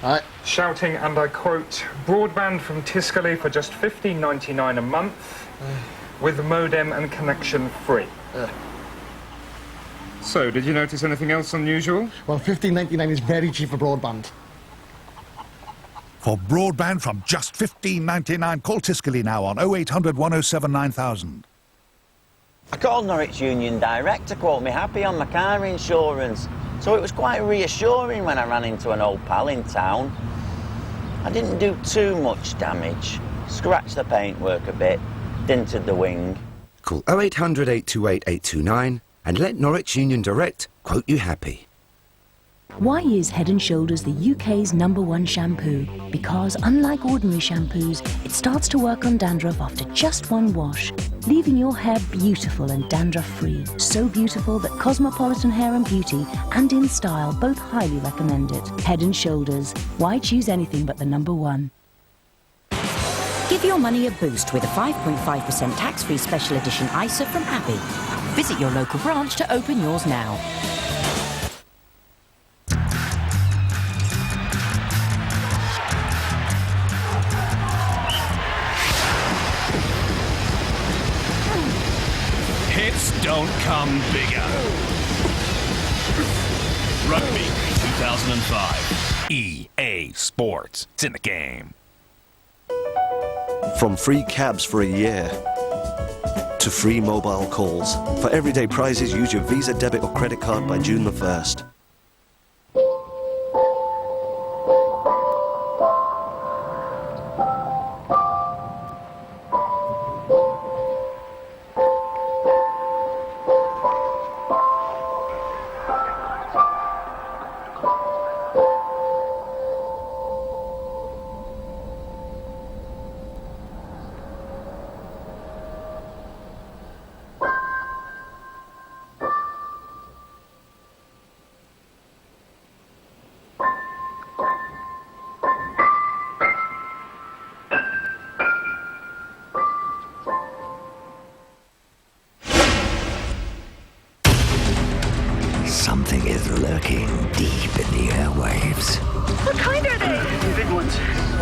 Aye. Shouting, and I quote, broadband from Tiscali for just $15.99 a month, with modem and connection free. So, did you notice anything else unusual? Well, $15.99 is very cheap for broadband. For broadband from just $15.99, call Tiscali now on 0800 107 9000. I called Norwich Union Direct to quote me happy on my car insurance, so it was quite reassuring when I ran into an old pal in town. I didn't do too much damage. Scratched the paintwork a bit, dented the wing. Call 0800 828 829 and let Norwich Union Direct quote you happy. Why is Head & Shoulders the UK's #1 shampoo? Because unlike ordinary shampoos, it starts to work on dandruff after just one wash, leaving your hair beautiful and dandruff-free. So beautiful that Cosmopolitan Hair and Beauty and In Style both highly recommend it. Head & Shoulders. Why choose anything but the #1? Give your money a boost with a 5.5% tax-free special edition ISA from Abbey. Visit your local branch to open yours now. Hits don't come bigger. Rugby 2005. EA Sports. It's in the game. From free cabs for a year to free mobile calls. For everyday prizes, use your Visa, debit or credit card by June the 1st. Something is lurking deep in the airwaves. What kind are they? Big ones.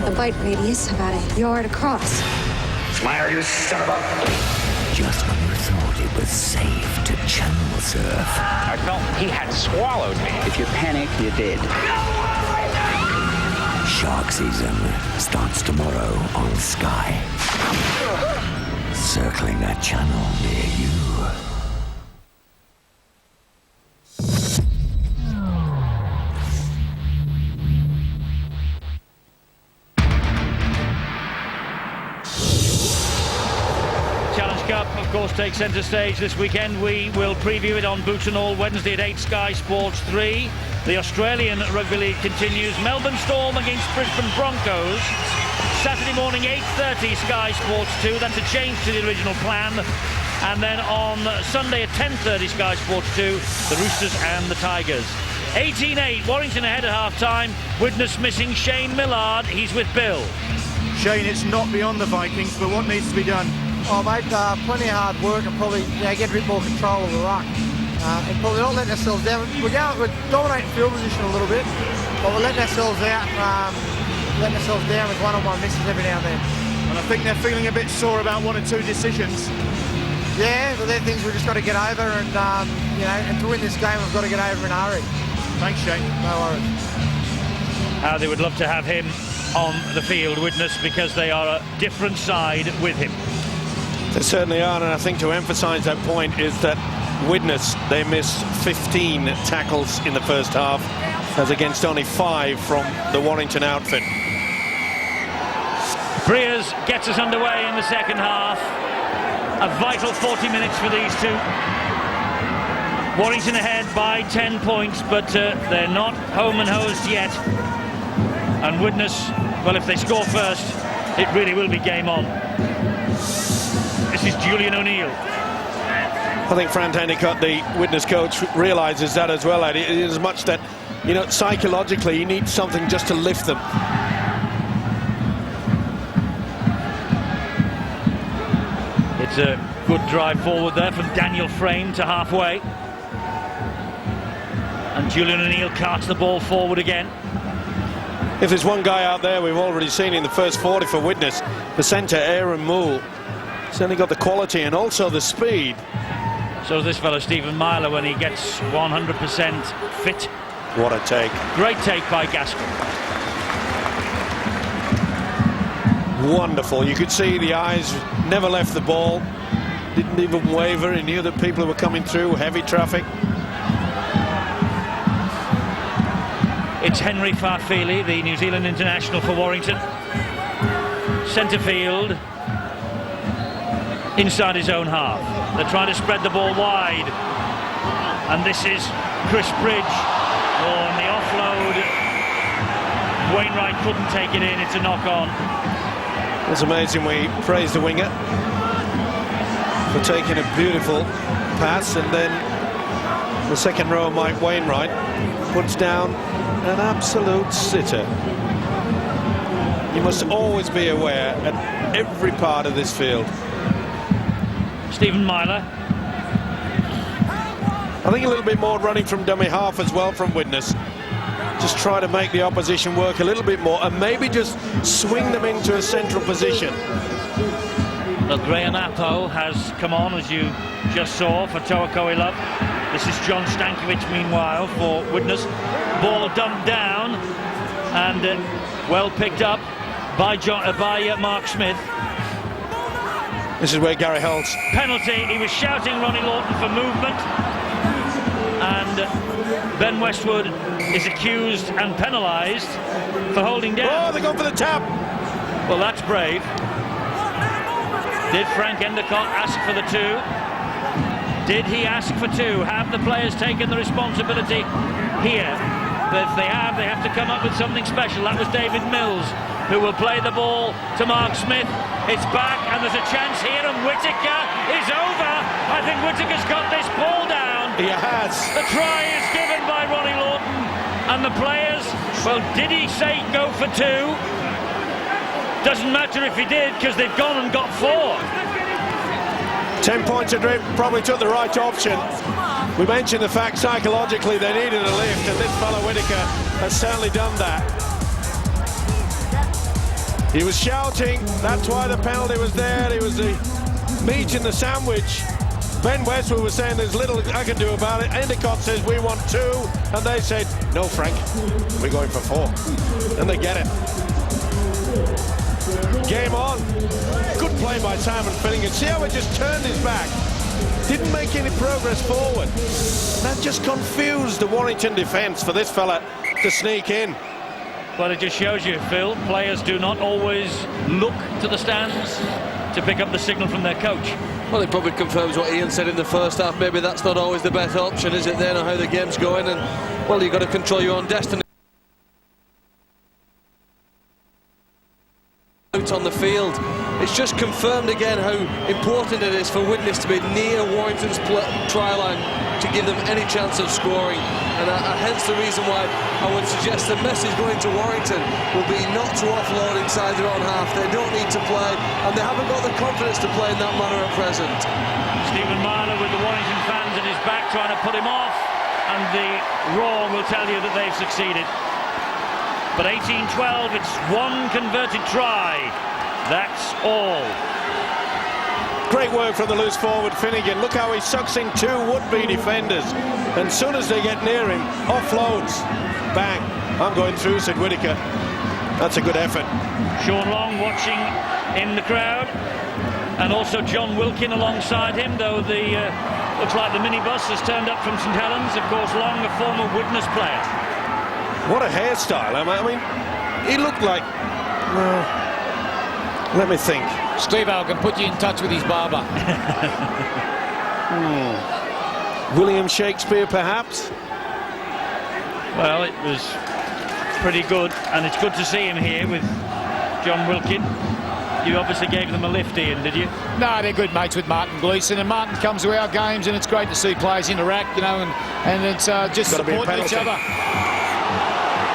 A bite radius about a yard across. Smile, you son of a... Just when you thought it was safe to channel surf. I felt he had swallowed me. If you panic, you're dead. Shark season starts tomorrow on Sky. Circling that channel near you. Of course, takes centre stage this weekend. We will preview it on Boot and All Wednesday at 8, Sky Sports 3. The Australian Rugby League continues. Melbourne Storm against Brisbane Broncos. Saturday morning, 8:30, Sky Sports 2. That's a change to the original plan. And then on Sunday at 10:30, Sky Sports 2, the Roosters and the Tigers. 18-8, Warrington ahead at half-time. Widnes missing Shane Millard. He's with Bill. Shane, it's not beyond the Vikings, but what needs to be done? Oh, mate, plenty of hard work and probably get a bit more control of the ruck. And probably not letting ourselves down. We're dominating field position a little bit, but we're letting ourselves out, letting ourselves down with one-on-one misses every now and then. And I think they're feeling a bit sore about one or two decisions. Yeah, but they're things we've just got to get over, and and to win this game, we've got to get over in a hurry. Thanks, Shane. No worries. How they would love to have him on the field, Widnes, because they are a different side with him. They certainly are, and I think to emphasise that point is that Widnes, they missed 15 tackles in the first half, as against only 5 from the Warrington outfit. Breers gets us underway in the second half. A vital 40 minutes for these two. Warrington ahead by 10 points, but they're not home and hosed yet. And Widnes, well, if they score first, it really will be game on. This is Julian O'Neill. I think Frank Endicott, the Widnes coach, realises that as well, Eddie, as much that, you know, psychologically he needs something just to lift them. It's a good drive forward there from Daniel Frame to halfway. And Julian O'Neill carts the ball forward again. If there's one guy out there we've already seen in the first 40 for Widnes, the centre, Aaron Moole, certainly got the quality and also the speed. So this fellow Stephen Myler when he gets 100% fit. What a take. Great take by Gaskell. Wonderful. You could see the eyes never left the ball. Didn't even waver. He knew that people were coming through. Heavy traffic. It's Henry Farfeli, the New Zealand international for Warrington. Centre field. Inside his own half. They're trying to spread the ball wide. And this is Chris Bridge on the offload. Wainwright couldn't take it in. It's a knock-on. It's amazing. We praise the winger for taking a beautiful pass, and then the second row, Mike Wainwright, puts down an absolute sitter. You must always be aware at every part of this field. Stephen Myler. I think a little bit more running from dummy half as well from Widnes. Just try to make the opposition work a little bit more and maybe just swing them into a central position. Well, Graham Appo has come on, as you just saw, for Toa Koilov. This is John Stankiewicz, meanwhile, for Widnes. Ball dumped down and well picked up by Mark Smith. This is where Gary Holt's penalty. He was shouting Ronnie Lawton for movement, and Ben Westwood is accused and penalised for holding down. Oh, they're going for the tap. Well, that's brave. Did Frank Endicott ask for the 2? Did he ask for 2? Have the players taken the responsibility here? But if they have to come up with something special. That was David Mills, who will play the ball to Mark Smith. It's back, and there's a chance here, and Whittaker is over. I think Whittaker's got this ball down. He has. The try is given by Ronnie Lawton, and the players, well, did he say go for 2? Doesn't matter if he did, because they've gone and got 4. 10 points adrift, probably took the right option. We mentioned the fact psychologically they needed a lift, and this fellow Whittaker has certainly done that. He was shouting, that's why the penalty was there. It was the meat in the sandwich. Ben Westwood was saying there's little I can do about it. Endicott says we want 2, and they said, no, Frank, we're going for 4. And they get it. Game on. Good play by Simon Finnegan. See how he just turned his back. Didn't make any progress forward. That just confused the Warrington defence for this fella to sneak in. Well, it just shows you, Phil, players do not always look to the stands to pick up the signal from their coach. Well, it probably confirms what Ian said in the first half. Maybe that's not always the best option, is it? They know how the game's going, and, well, you've got to control your own destiny. Out on the field, it's just confirmed again how important it is for Widnes to be near Warrington's try line to give them any chance of scoring, and hence the reason why I would suggest the message going to Warrington will be not to offload inside their own half. They don't need to play, and they haven't got the confidence to play in that manner at present. Stephen Myler with the Warrington fans at his back trying to put him off, and the Raw will tell you that they've succeeded. But 18-12, it's 1 converted try. That's all. Great work from the loose forward Finnegan. Look how he sucks in 2 would-be defenders. And as soon as they get near him, offloads. Bang. I'm going through, said Whittaker. That's a good effort. Sean Long watching in the crowd. And also John Wilkin alongside him, though the looks like the minibus has turned up from St Helens. Of course, Long, a former Widnes player. What a hairstyle. I mean, he looked like... Well, let me think. Steve-O can put you in touch with his barber. William Shakespeare, perhaps? Well, it was pretty good, and it's good to see him here with John Wilkin. You obviously gave them a lift, Ian, did you? No, they're good mates with Martin Gleeson, and Martin comes to our games, and it's great to see players interact, you know, and it's just supporting each other.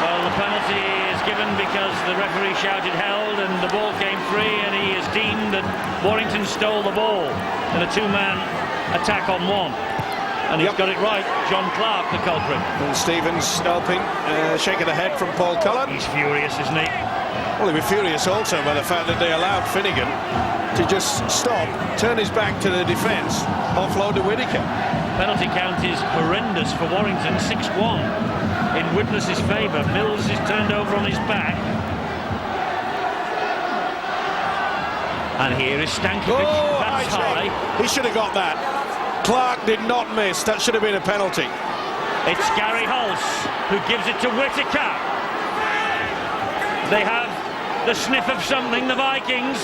Well, the penalty is given because the referee shouted held, and the ball came free, and he has deemed that Warrington stole the ball in a two-man attack on one. And he's got it right. John Clark, the culprit. And Stevens helping, shaking the head from Paul Cullen. He's furious, isn't he? Well, he'll be furious also by the fact that they allowed Finnegan to just stop, turn his back to the defence, offload to Whittaker. Penalty count is horrendous for Warrington, 6-1 in Widnes' favour. Mills is turned over on his back. And here is Stankovic. That's high. He should have got that. Clark did not miss. That should have been a penalty. It's Gary Hulse who gives it to Whittaker. They have the sniff of something, the Vikings.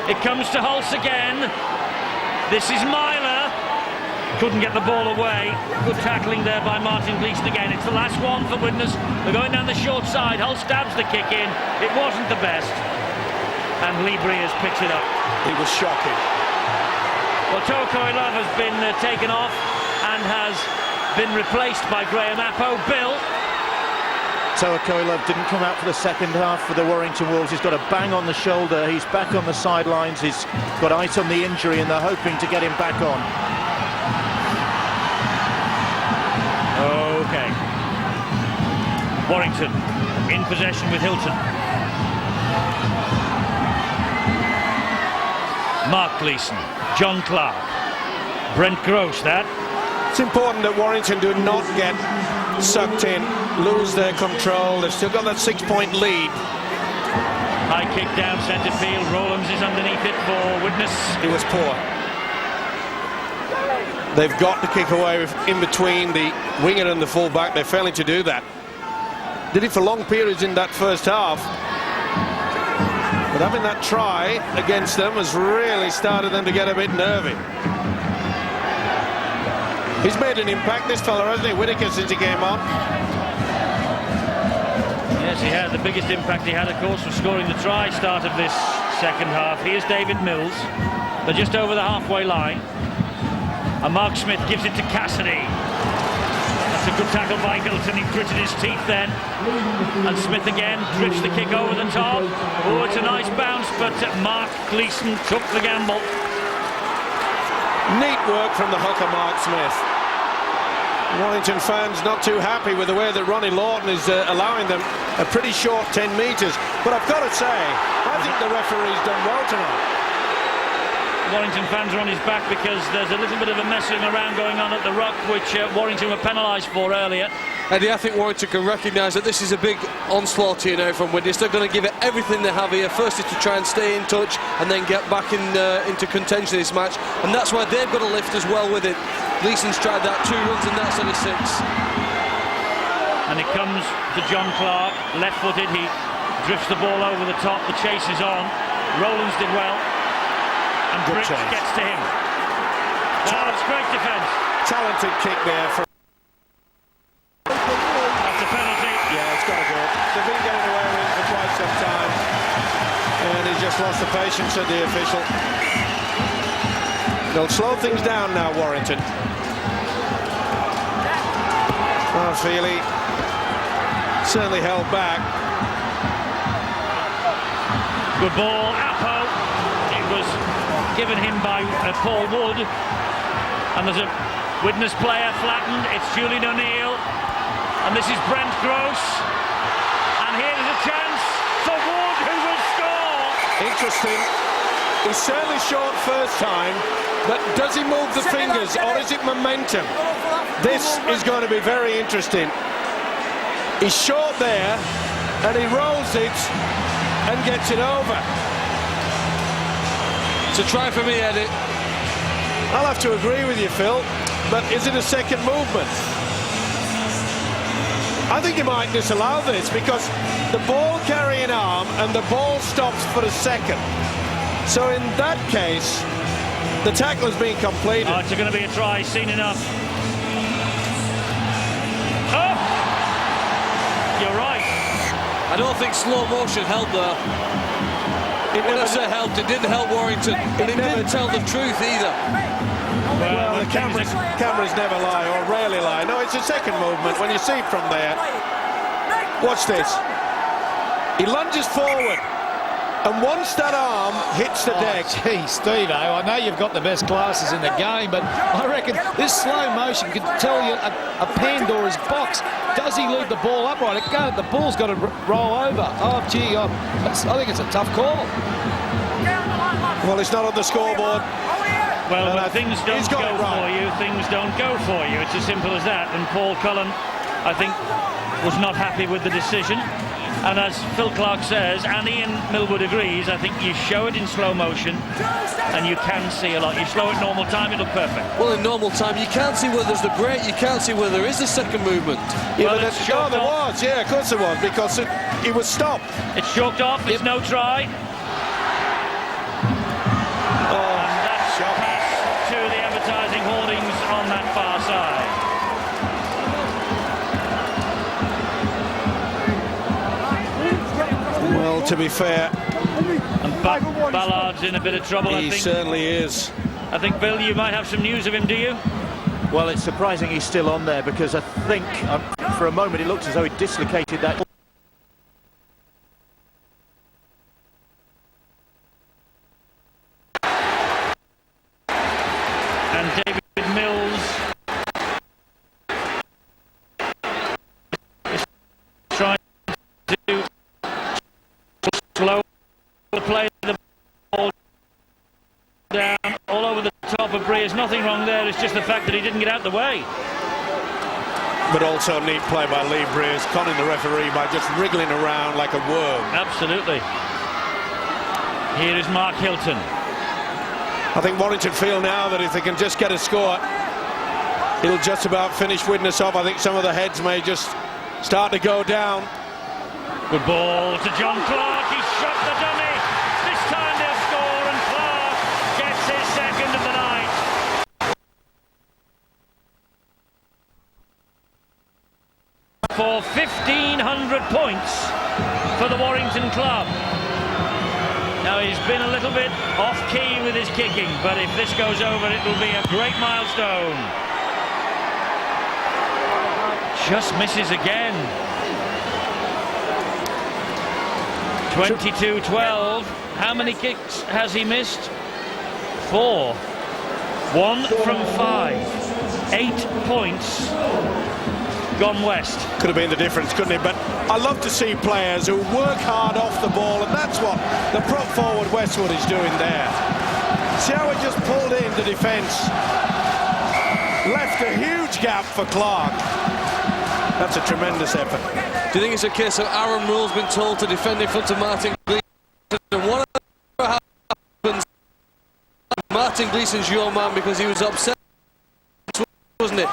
It comes to Hulse again. This is Myler. Couldn't get the ball away. Good tackling there by Martin Gleeson again. It's the last one for Widnes. They're going down the short side. Hull stabs the kick in. It wasn't the best. And Lee Breers picks it up. He was shocking. Well, Tokoilov has been taken off and has been replaced by Graham Appo. Bill. Tokoilov didn't come out for the second half for the Warrington Wolves. He's got a bang on the shoulder. He's back on the sidelines. He's got ice on the injury, and they're hoping to get him back on. Okay. Warrington in possession with Hilton. Mark Gleeson, John Clark, Brent Gross. That. It's important that Warrington do not get sucked in, lose their control. They've still got that 6-point lead. High kick down centre field. Rowlands is underneath it for Widnes. It was poor. They've got to kick away in between the winger and the full-back. They're failing to do that. Did it for long periods in that first half. But having that try against them has really started them to get a bit nervy. He's made an impact, this fella, hasn't he? Whittaker, since he came on. Yes, he had. The biggest impact he had, of course, was scoring the try start of this second half. Here's David Mills. They're just over the halfway line. And Mark Smith gives it to Cassidy. That's a good tackle by Hilton. He gritted his teeth then. And Smith again drifts the kick over the top. Oh, it's a nice bounce, but Mark Gleeson took the gamble. Neat work from the hooker, Mark Smith. Warrington fans not too happy with the way that Ronnie Lawton is allowing them a pretty short 10 metres. But I've got to say, I think the referee's done well tonight. Warrington fans are on his back because there's a little bit of a messing around going on at the ruck, which Warrington were penalised for earlier. Eddie, I think Warrington can recognise that this is a big onslaught here now from Widnes. They're going to give it everything they have here. First is to try and stay in touch and then get back into contention this match. And that's why they've got to lift as well with it. Gleeson's tried that, 2 runs and that's only 6. And it comes to John Clark, left-footed. He drifts the ball over the top. The chase is on. Rowlands did well. And Briggs gets to him. Oh, it's great defence. Talented kick there from... That's a penalty. Yeah, it's got to go. They've been getting away with it for quite some time. And he's just lost the patience of the official. They'll slow things down now, Warrington. Oh, Feely certainly held back. Good ball. Appo. It was given him by Paul Wood. And there's a Widnes player flattened. It's Julian O'Neill. And this is Brent Gross. And here is a chance for Wood, who will score. Interesting. He's certainly short first time, but does he move the fingers or is it momentum? This is going to be very interesting. He's short there and he rolls it and gets it over. It's a try for me, Eddie. I'll have to agree with you, Phil, but is it a second movement? I think you might disallow this because the ball carrying arm and the ball stops for a second. So in that case, the tackle has been completed. Oh, it's going to be a try, seen enough. Oh! You're right. I don't think slow motion helped there. When I say helped, it didn't help Warrington, but it didn't tell the truth either. Well, the cameras never lie, or rarely lie. No, it's a second movement when you see it from there. Watch this. He lunges forward, and once that arm hits the deck... Gee, Steve-O, I know you've got the best classes in the game, but I reckon this slow motion could tell you a Pandora's box. Does he leave the ball upright? The ball's got to roll over. Oh, gee, I think it's a tough call. Well, it's not on the scoreboard. Well, when things don't go for you, things don't go for you. It's as simple as that. And Paul Cullen, I think, was not happy with the decision. And as Phil Clark says, and Ian Millwood agrees, I think you show it in slow motion and you can see a lot. You slow it normal time, it'll perfect. Well, in normal time, you can't see whether there's the break, you can't see whether there is a second movement. Yeah, well, there was, yeah, of course there was, because it was stopped. It's chalked off, it's no try. And that's pass to the advertising hoardings on that far side. Well, to be fair, and Ballard's in a bit of trouble, I think. He certainly is. I think, Bill, you might have some news of him, do you? Well, it's surprising he's still on there because I think for a moment it looked as though he dislocated that. And David Mills is trying to slow the play the ball down all over the top of Breers. Nothing wrong there, it's just the fact that he didn't get out the way. But also a neat play by Lee Breers, conning the referee by just wriggling around like a worm. Absolutely. Here is Mark Hilton. I think Warrington feel now that if they can just get a score, it'll just about finish Widnes off. I think some of the heads may just start to go down. Good ball to John Clark. He shot the dummy. This time they'll score, and Clark gets his second of the night. For 1,500 points for the Warrington club. Now, he's been a little bit off-key with his kicking, but if this goes over, it will be a great milestone. Just misses again. 22-12. How many kicks has he missed? 4. 1 from 5. 8 points gone west. Could have been the difference, couldn't it? But I love to see players who work hard off the ball, and that's what the prop forward Westwood is doing there. See how he just pulled in the defence. Left a huge gap for Clark. That's a tremendous effort. Do you think it's a case of Aaron Rule's been told to defend in front of Martin Gleeson? Whatever happens, Martin Gleeson's your man because he was upset, wasn't it?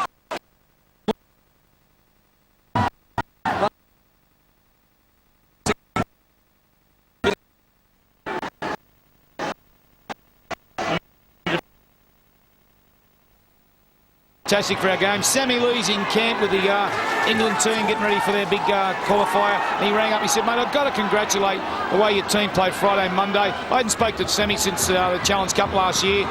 Fantastic for our game. Sammy Lee's in camp with the England team getting ready for their big qualifier. And he rang up, he said, mate, I've got to congratulate the way your team played Friday and Monday. I hadn't spoken to Sammy since the Challenge Cup last year.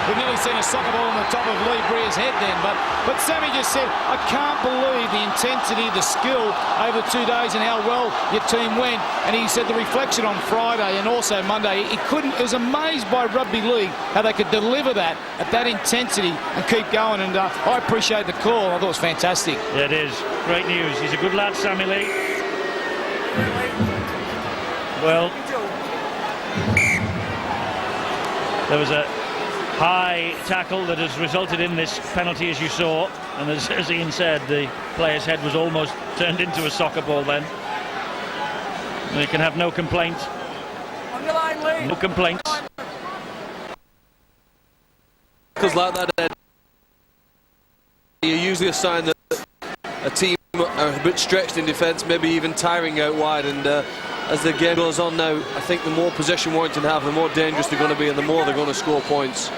And we've nearly seen a soccer ball on the top of Lee Breer's head then. But Sammy just said, I can't believe the intensity, the skill over 2 days and how well your team went. And he said the reflection on Friday and also Monday, he was amazed by rugby league how they could deliver that at that intensity and keep going. And I appreciate the call. I thought it was fantastic. Yeah, it is. Great news. He's a good lad, Sammy Lee. Well, there was a high tackle that has resulted in this penalty, as you saw, and as Ian said, the player's head was almost turned into a soccer ball then. And he can have no complaint. No complaints. Because like that, you're usually a sign that a team are a bit stretched in defence, maybe even tiring out wide, and as the game goes on now, I think the more possession Warrington have, the more dangerous they're going to be and the more they're going to score points.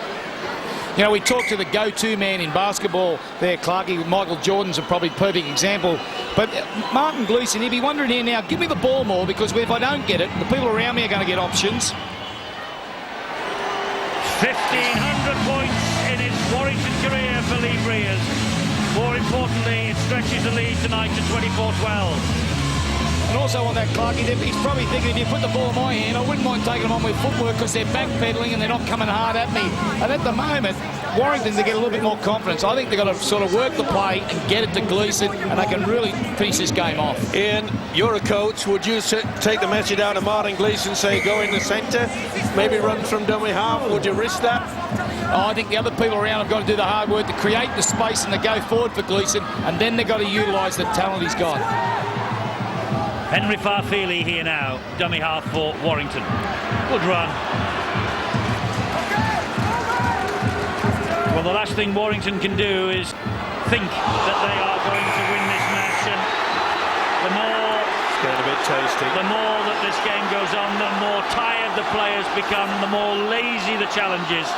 You know, we talked to the go-to man in basketball there, Clarkie. Michael Jordan's a probably perfect example. But Martin Gleeson, he'd be wondering here now, give me the ball more, because if I don't get it, the people around me are going to get options. 1,500 points in his Warrington career for Lee Briers. More importantly, it stretches the lead tonight to 24-12. And also on that, Clarkie, he's probably thinking, if you put the ball in my hand, I wouldn't mind taking them on with footwork because they're backpedaling and they're not coming hard at me. And at the moment, Warrington, to get a little bit more confidence, I think they've got to sort of work the play and get it to Gleeson, and they can really finish this game off. Ian, you're a coach. Would you take the message out of Martin Gleeson, say go in the centre, maybe run from dummy half? Would you risk that? Oh, I think the other people around have got to do the hard work to create the space and to go forward for Gleeson, and then they've got to utilise the talent he's got. Henry Farfeely here now, dummy half for Warrington. Good run. Well, the last thing Warrington can do is think that they are going to win this match, and the more it's getting a bit tasty. The more that this game goes on, the more tired the players become, the more lazy the challenge is.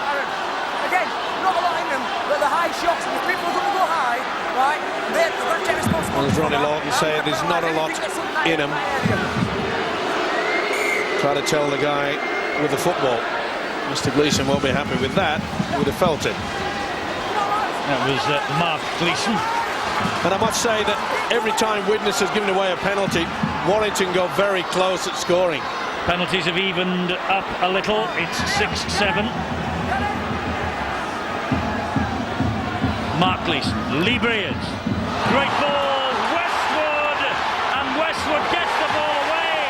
Again, not a lot in them, but the high shots, and if people are going to go high, right, they're going to take responsibility. Well, as Ronnie Lawton said, there's not a lot in them. Try to tell the guy with the football. Mr. Gleeson won't be happy with that. He would have felt it. That was Mark Gleeson. And I must say that every time Widnes has given away a penalty, Warrington go very close at scoring. Penalties have evened up a little. It's 6-7. Mark Gleeson, Lee Briers, great ball, Westwood, and Westwood gets the ball away,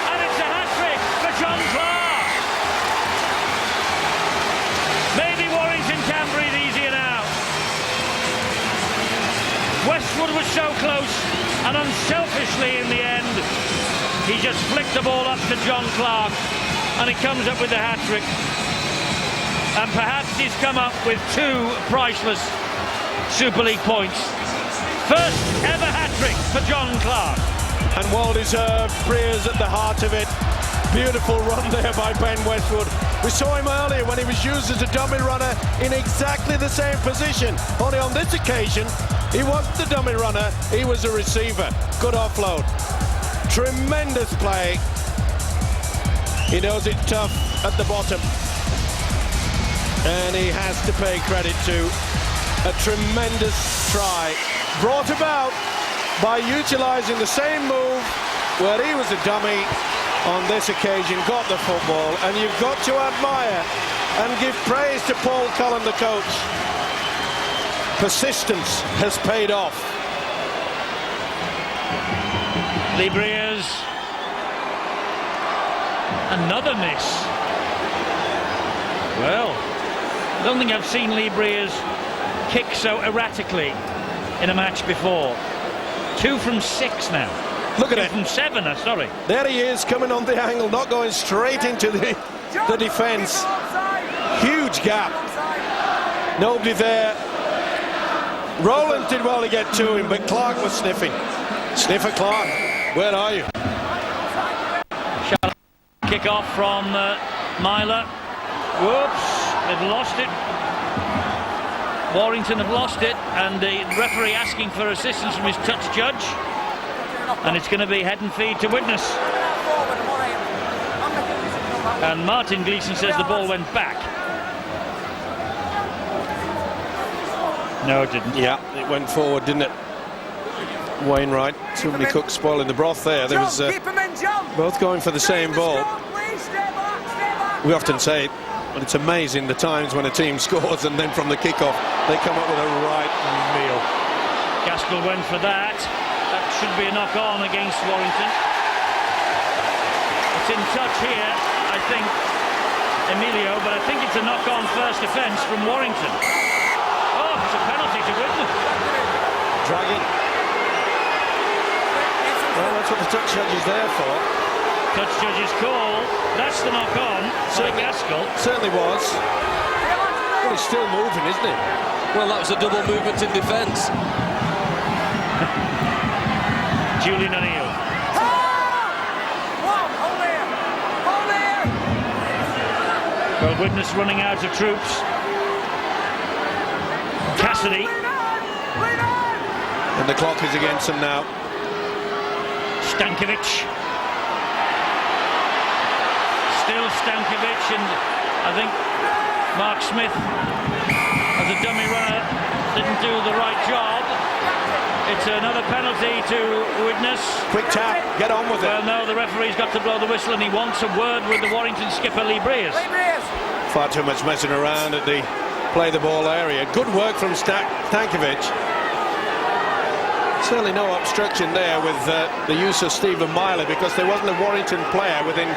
and it's a hat-trick for John Clark. Maybe Warrington can breathe easier now. Westwood was so close, and unselfishly in the end, he just flicked the ball up to John Clark, and he comes up with the hat-trick. And perhaps he's come up with 2 priceless Super League points. First ever hat-trick for John Clark. And well-deserved. Briers at the heart of it. Beautiful run there by Ben Westwood. We saw him earlier when he was used as a dummy runner in exactly the same position. Only on this occasion, he wasn't the dummy runner, he was a receiver. Good offload. Tremendous play. He knows it's tough at the bottom. And he has to pay credit to a tremendous try, brought about by utilising the same move where he was a dummy on this occasion, got the football, and you've got to admire and give praise to Paul Cullen, the coach. Persistence has paid off. Lee Briers, another miss. Well, I don't think I've seen Lee Briers kick so erratically in a match before. 2 from 6 now. Look at 2 it. from 7, sorry. There he is, coming on the angle, not going straight into the defence. Huge gap. Nobody there. Rowland did well to get to him, but Clark was sniffing. Sniffer Clark, where are you? Kick off from Myler. Whoops. They've lost it. Warrington have lost it, and the referee asking for assistance from his touch judge. And it's going to be head and feed to Widnes. And Martin Gleeson says the ball went back. No, it didn't. Yeah, it went forward, didn't it? Wainwright, too many cooks spoiling the broth there. There was both going for the same ball. We often say it, but it's amazing the times when a team scores and then from the kickoff they come up with a right meal. Gaskell went for that. That should be a knock-on against Warrington. It's in touch here, I think, Emilio, but I think it's a knock-on first offence from Warrington. Oh, it's a penalty to Widnes. Dragging. Well, that's what the touch judge is there for. Touch judge's call. That's the knock-on by Gaskell. Certainly was. Well, he's still moving, isn't he? Well, that was a double movement in defence. Julian O'Neill. Well, Widnes running out of troops. Cassidy. And the clock is against them now. Stankovic. Still Stankovic, and I think Mark Smith, as a dummy runner, didn't do the right job. It's another penalty to Widnes. Quick tap, get on with it. Well, no, the referee's got to blow the whistle, and he wants a word with the Warrington skipper, Lee Breers. Far too much messing around at the play the ball area. Good work from Stankovic. Certainly no obstruction there with the use of Stephen Myler, because there wasn't a Warrington player within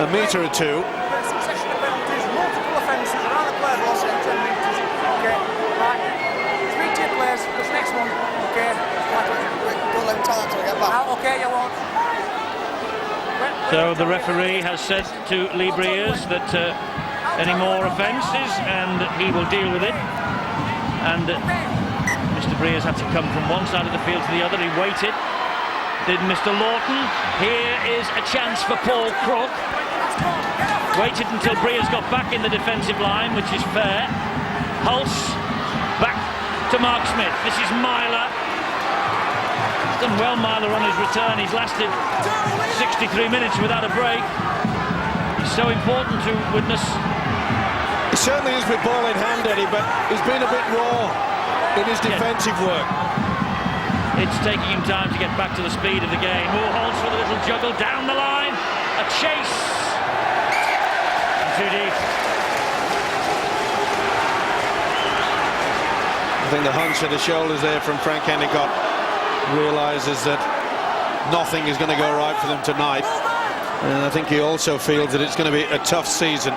a metre or two. Succession of penalties, multiple offences, another player lost in 10 metres. Okay, right. 3 players, this next one. Okay. Don't let him time till I get back. Okay, you won't. So the referee has said to Lee Breers that any more offences, and he will deal with it. And Mr. Breers had to come from one side of the field to the other. He waited. Did Mr. Lawton. Here is a chance for Paul Crook. Waited until Breers got back in the defensive line, which is fair. Hulse back to Mark Smith. This is Myler. He's done well, Myler, on his return. He's lasted 63 minutes without a break. He's so important to Widnes. He certainly is with ball in hand, Eddie, but he's been a bit raw in his defensive work. It's taking him time to get back to the speed of the game. Holtz with a little juggle down the line. A chase. And too deep. I think the hunch of the shoulders there from Frank Endicott realises that nothing is going to go right for them tonight. And I think he also feels that it's going to be a tough season.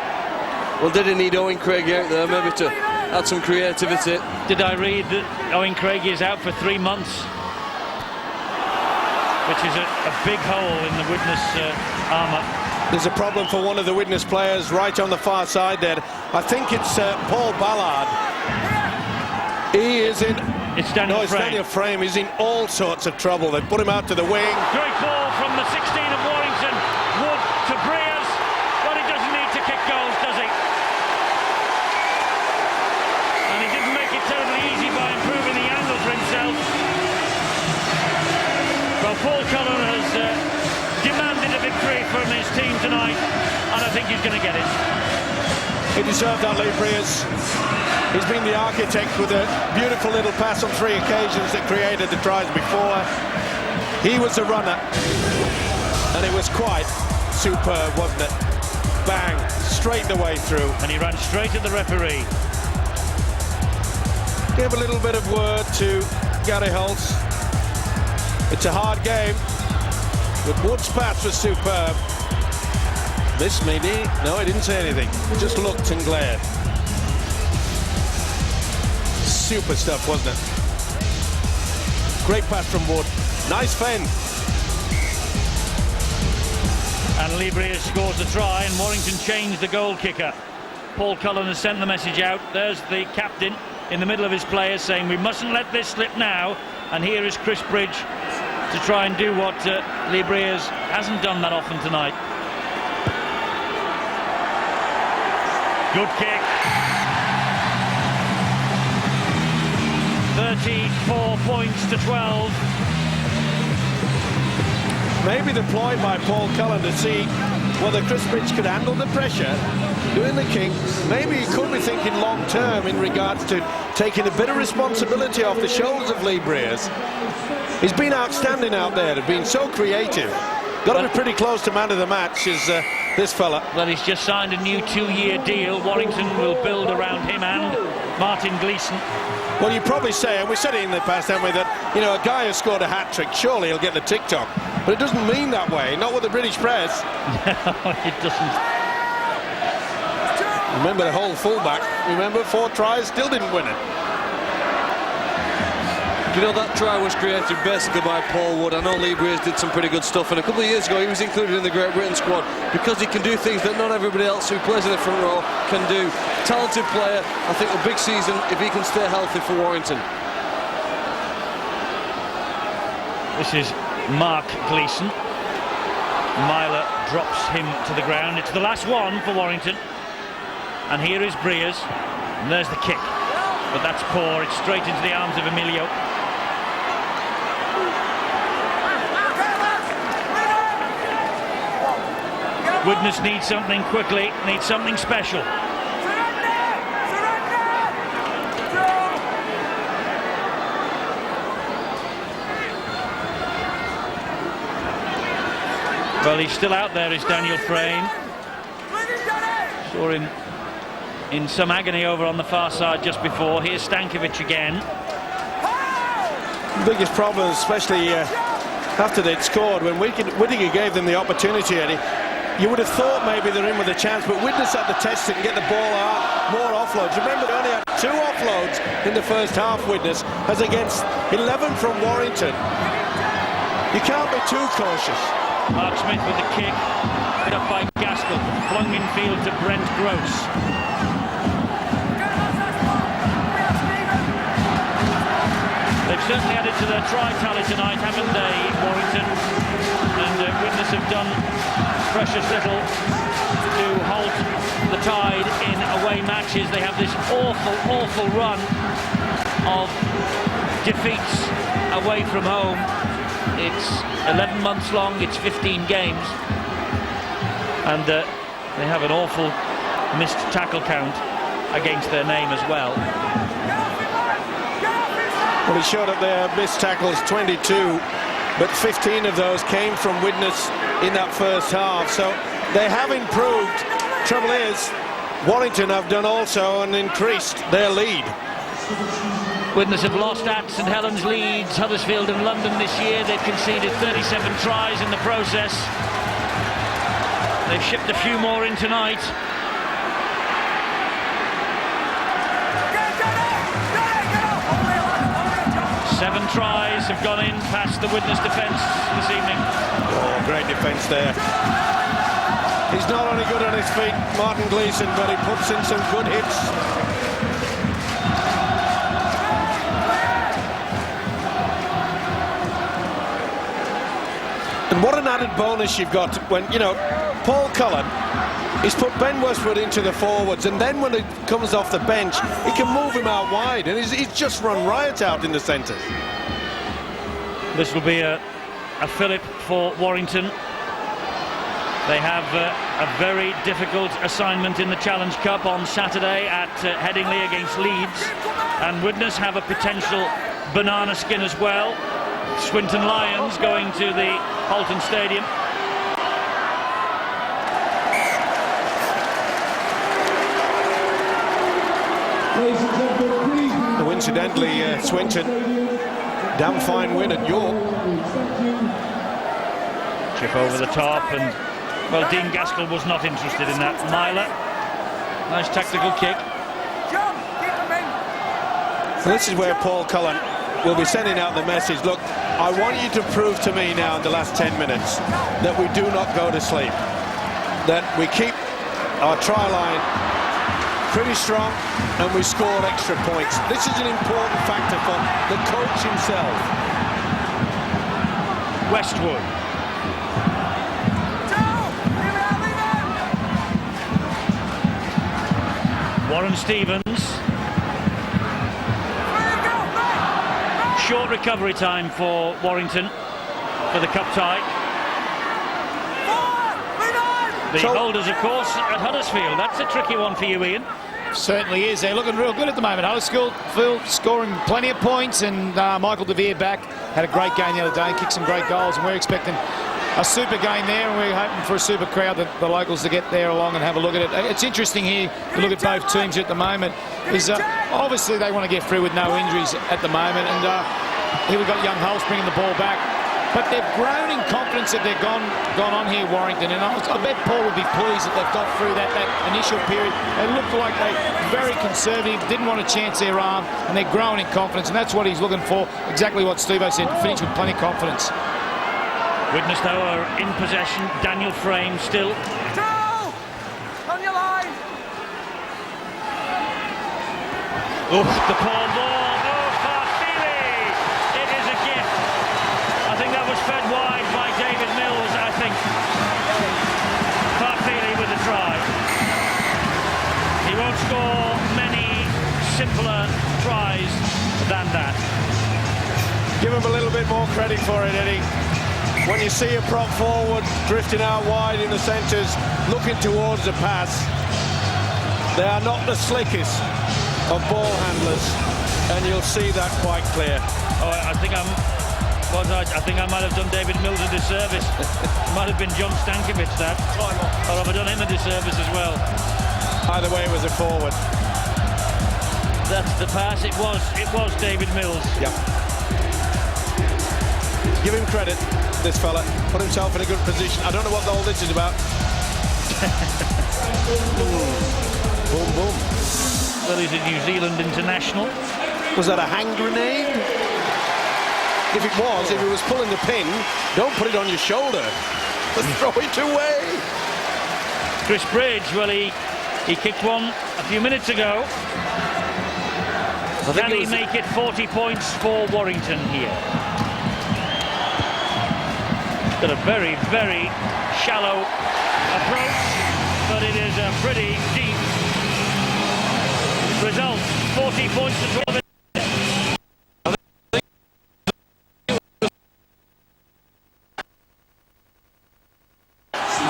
Well, did he need Owen Craigie out there maybe to add some creativity? Did I read that Owen Craigie is out for 3 months? Which is a big hole in the Widnes armour. There's a problem for one of the Widnes players right on the far side there. I think it's Paul Ballard. He is in... It's Daniel Frame. Daniel Frame. He's in all sorts of trouble. They put him out to the wing. Great ball from the 16 of Warrington. Wood to Breers. But he doesn't need to kick goals, does he? And he didn't make it terribly easy by improving the angle for himself. Well, Paul Cullen has demanded a victory from his team tonight, and I think he's going to get it. He deserved that, Lee Breers. He's been the architect with a beautiful little pass on 3 occasions that created the tries before. He was the runner, and it was quite superb, wasn't it? Bang, straight the way through. And he ran straight at the referee. Give a little bit of word to Gary Hulse. It's a hard game, but Wood's pass was superb. This maybe, no, he didn't say anything. He just looked and glared. Super stuff, wasn't it? Great pass from Wood. Nice fend. And Lee Breers scores a try, and Warrington changed the goal kicker. Paul Cullen has sent the message out. There's the captain in the middle of his players saying we mustn't let this slip now. And here is Chris Bridge to try and do what Lee Breers hasn't done that often tonight. Good kick. 34 points to 12. Maybe the ploy by Paul Cullen to see whether Chris Bridge could handle the pressure doing the kick. Maybe he could be thinking long term in regards to taking a bit of responsibility off the shoulders of Lee Breers. He's been outstanding out there, been so creative. Got to be pretty close to man of the match is this fella. Well, he's just signed a new 2-year deal. Warrington will build around him and Martin Gleeson. Well, you probably say, and we said it in the past, haven't we, that, you know, a guy who scored a hat-trick, surely he'll get the TikTok. But it doesn't mean that way, not with the British press. No, it doesn't. Remember the whole fullback, remember, 4 tries, still didn't win it. You know, that try was created basically by Paul Wood. I know Lee Breers did some pretty good stuff, and a couple of years ago he was included in the Great Britain squad because he can do things that not everybody else who plays in the front row can do. Talented player. I think a big season if he can stay healthy for Warrington. This is Mark Gleeson. Myler drops him to the ground. It's the last one for Warrington. And here is Breers. And there's the kick. But that's poor. It's straight into the arms of Emilio. Widnes needs something quickly, needs something special. Well, he's still out there, is Daniel Frame. Saw him in some agony over on the far side just before. Here's Stankovic again. The biggest problem, especially after they'd scored, when Whittaker gave them the opportunity, Eddie, you would have thought maybe they're in with a chance, but Widnes had to test it and get the ball out, more offloads. Remember, they only had 2 offloads in the first half, Widnes, as against 11 from Warrington. You can't be too cautious. Mark Smith with the kick, put up by Gaskell, flung infield to Brent Gross. They've certainly added to their try tally tonight, haven't they, Warrington? And Widnes have done precious little to halt the Tide in away matches. They have this awful run of defeats away from home. It's 11 months long, it's 15 games, and they have an awful missed tackle count against their name as well. Well, he showed up there, missed tackles 22, but 15 of those came from Widnes in that first half, so they have improved. Trouble is, Warrington have done also and increased their lead. Widnes have lost at St Helens, Leeds, Huddersfield and London this year. They've conceded 37 tries in the process. They've shipped a few more in tonight. Seven tries have gone in past the Widnes defence this evening. Oh, great defence there. He's not only good on his feet, Martin Gleeson, but he puts in some good hits. And what an added bonus you've got when, you know, Paul Cullen, he's put Ben Westwood into the forwards, and then when he comes off the bench, he can move him out wide, and he's just run riot out in the centre. This will be a fillip for Warrington. They have a very difficult assignment in the Challenge Cup on Saturday at Headingley against Leeds, and Widnes have a potential banana skin as well. Swinton Lions going to the Halton Stadium. Oh, incidentally, Swinton, damn fine win at York. Chip over the top, and well, Dean Gaskell was not interested in that. Myler, nice tactical kick. So this is where Paul Cullen will be sending out the message. Look, I want you to prove to me now in the last 10 minutes that we do not go to sleep, that we keep our try line pretty strong and we score extra points. This is an important factor for the coach himself. Westwood. Warren Stevens. Short recovery time for Warrington for the cup tie. The holders, of course, at Huddersfield. That's a tricky one for you, Ian. Certainly is. They're looking real good at the moment. Huddersfield scoring plenty of points, and Michael De Vere back had a great game the other day, kicked some great goals, and we're expecting a super game there, and we're hoping for a super crowd, the locals, to get there along and have a look at it. It's interesting here to look at both teams at the moment. Is obviously they want to get through with no injuries at the moment, and here we've got young Hulse bringing the ball back. But they've grown in confidence that they've gone on here, Warrington, and I bet Paul would be pleased that they've got through that initial period. They looked like they were very conservative, didn't want to chance their arm, and they're growing in confidence, and that's what he's looking for, exactly what Steve-O said, to finish with plenty of confidence. Widnes, though, are in possession. Daniel Frame still. On your line. The poor ball. Oh, Farfili! It is a gift. I think him a little bit more credit for it, Eddie. When you see a prop forward drifting out wide in the centres, looking towards the pass, they are not the slickest of ball handlers, and you'll see that quite clear. Oh, I think I might have done David Mills a disservice. Might have been John Stankovic that. Or have I done him a disservice as well? Either way, it was a forward. That's the pass. It was David Mills. Yeah. Give him credit, this fella. Put himself in a good position. I don't know what all this is about. Boom, boom. Well, he's a New Zealand international. Was that a hand grenade? If he was pulling the pin, don't put it on your shoulder. Just throw it away. Chris Bridge, well, he kicked one a few minutes ago. Can he make it 40 points for Warrington here? Got a very, very shallow approach, but it is a pretty deep result. 40 points to 12.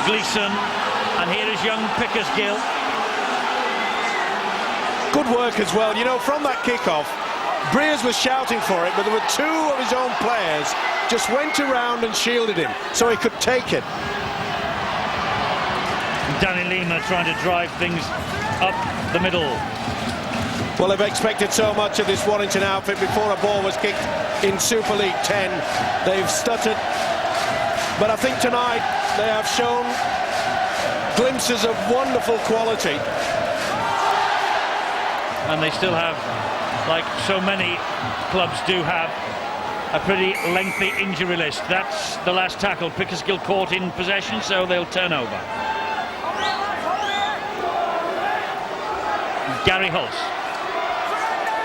Gleeson, and here is young Pickersgill. Good work as well. You know, from that kickoff, Breers was shouting for it, but there were two of his own players just went around and shielded him so he could take it. Danny Lima trying to drive things up the middle. Well, they've expected so much of this Warrington outfit before a ball was kicked in Super League 10. They've stuttered, but I think tonight they have shown glimpses of wonderful quality. And they still have, like so many clubs do have, a pretty lengthy injury list. That's the last tackle. Pickersgill caught in possession, so they'll turn over. Gary Holtz.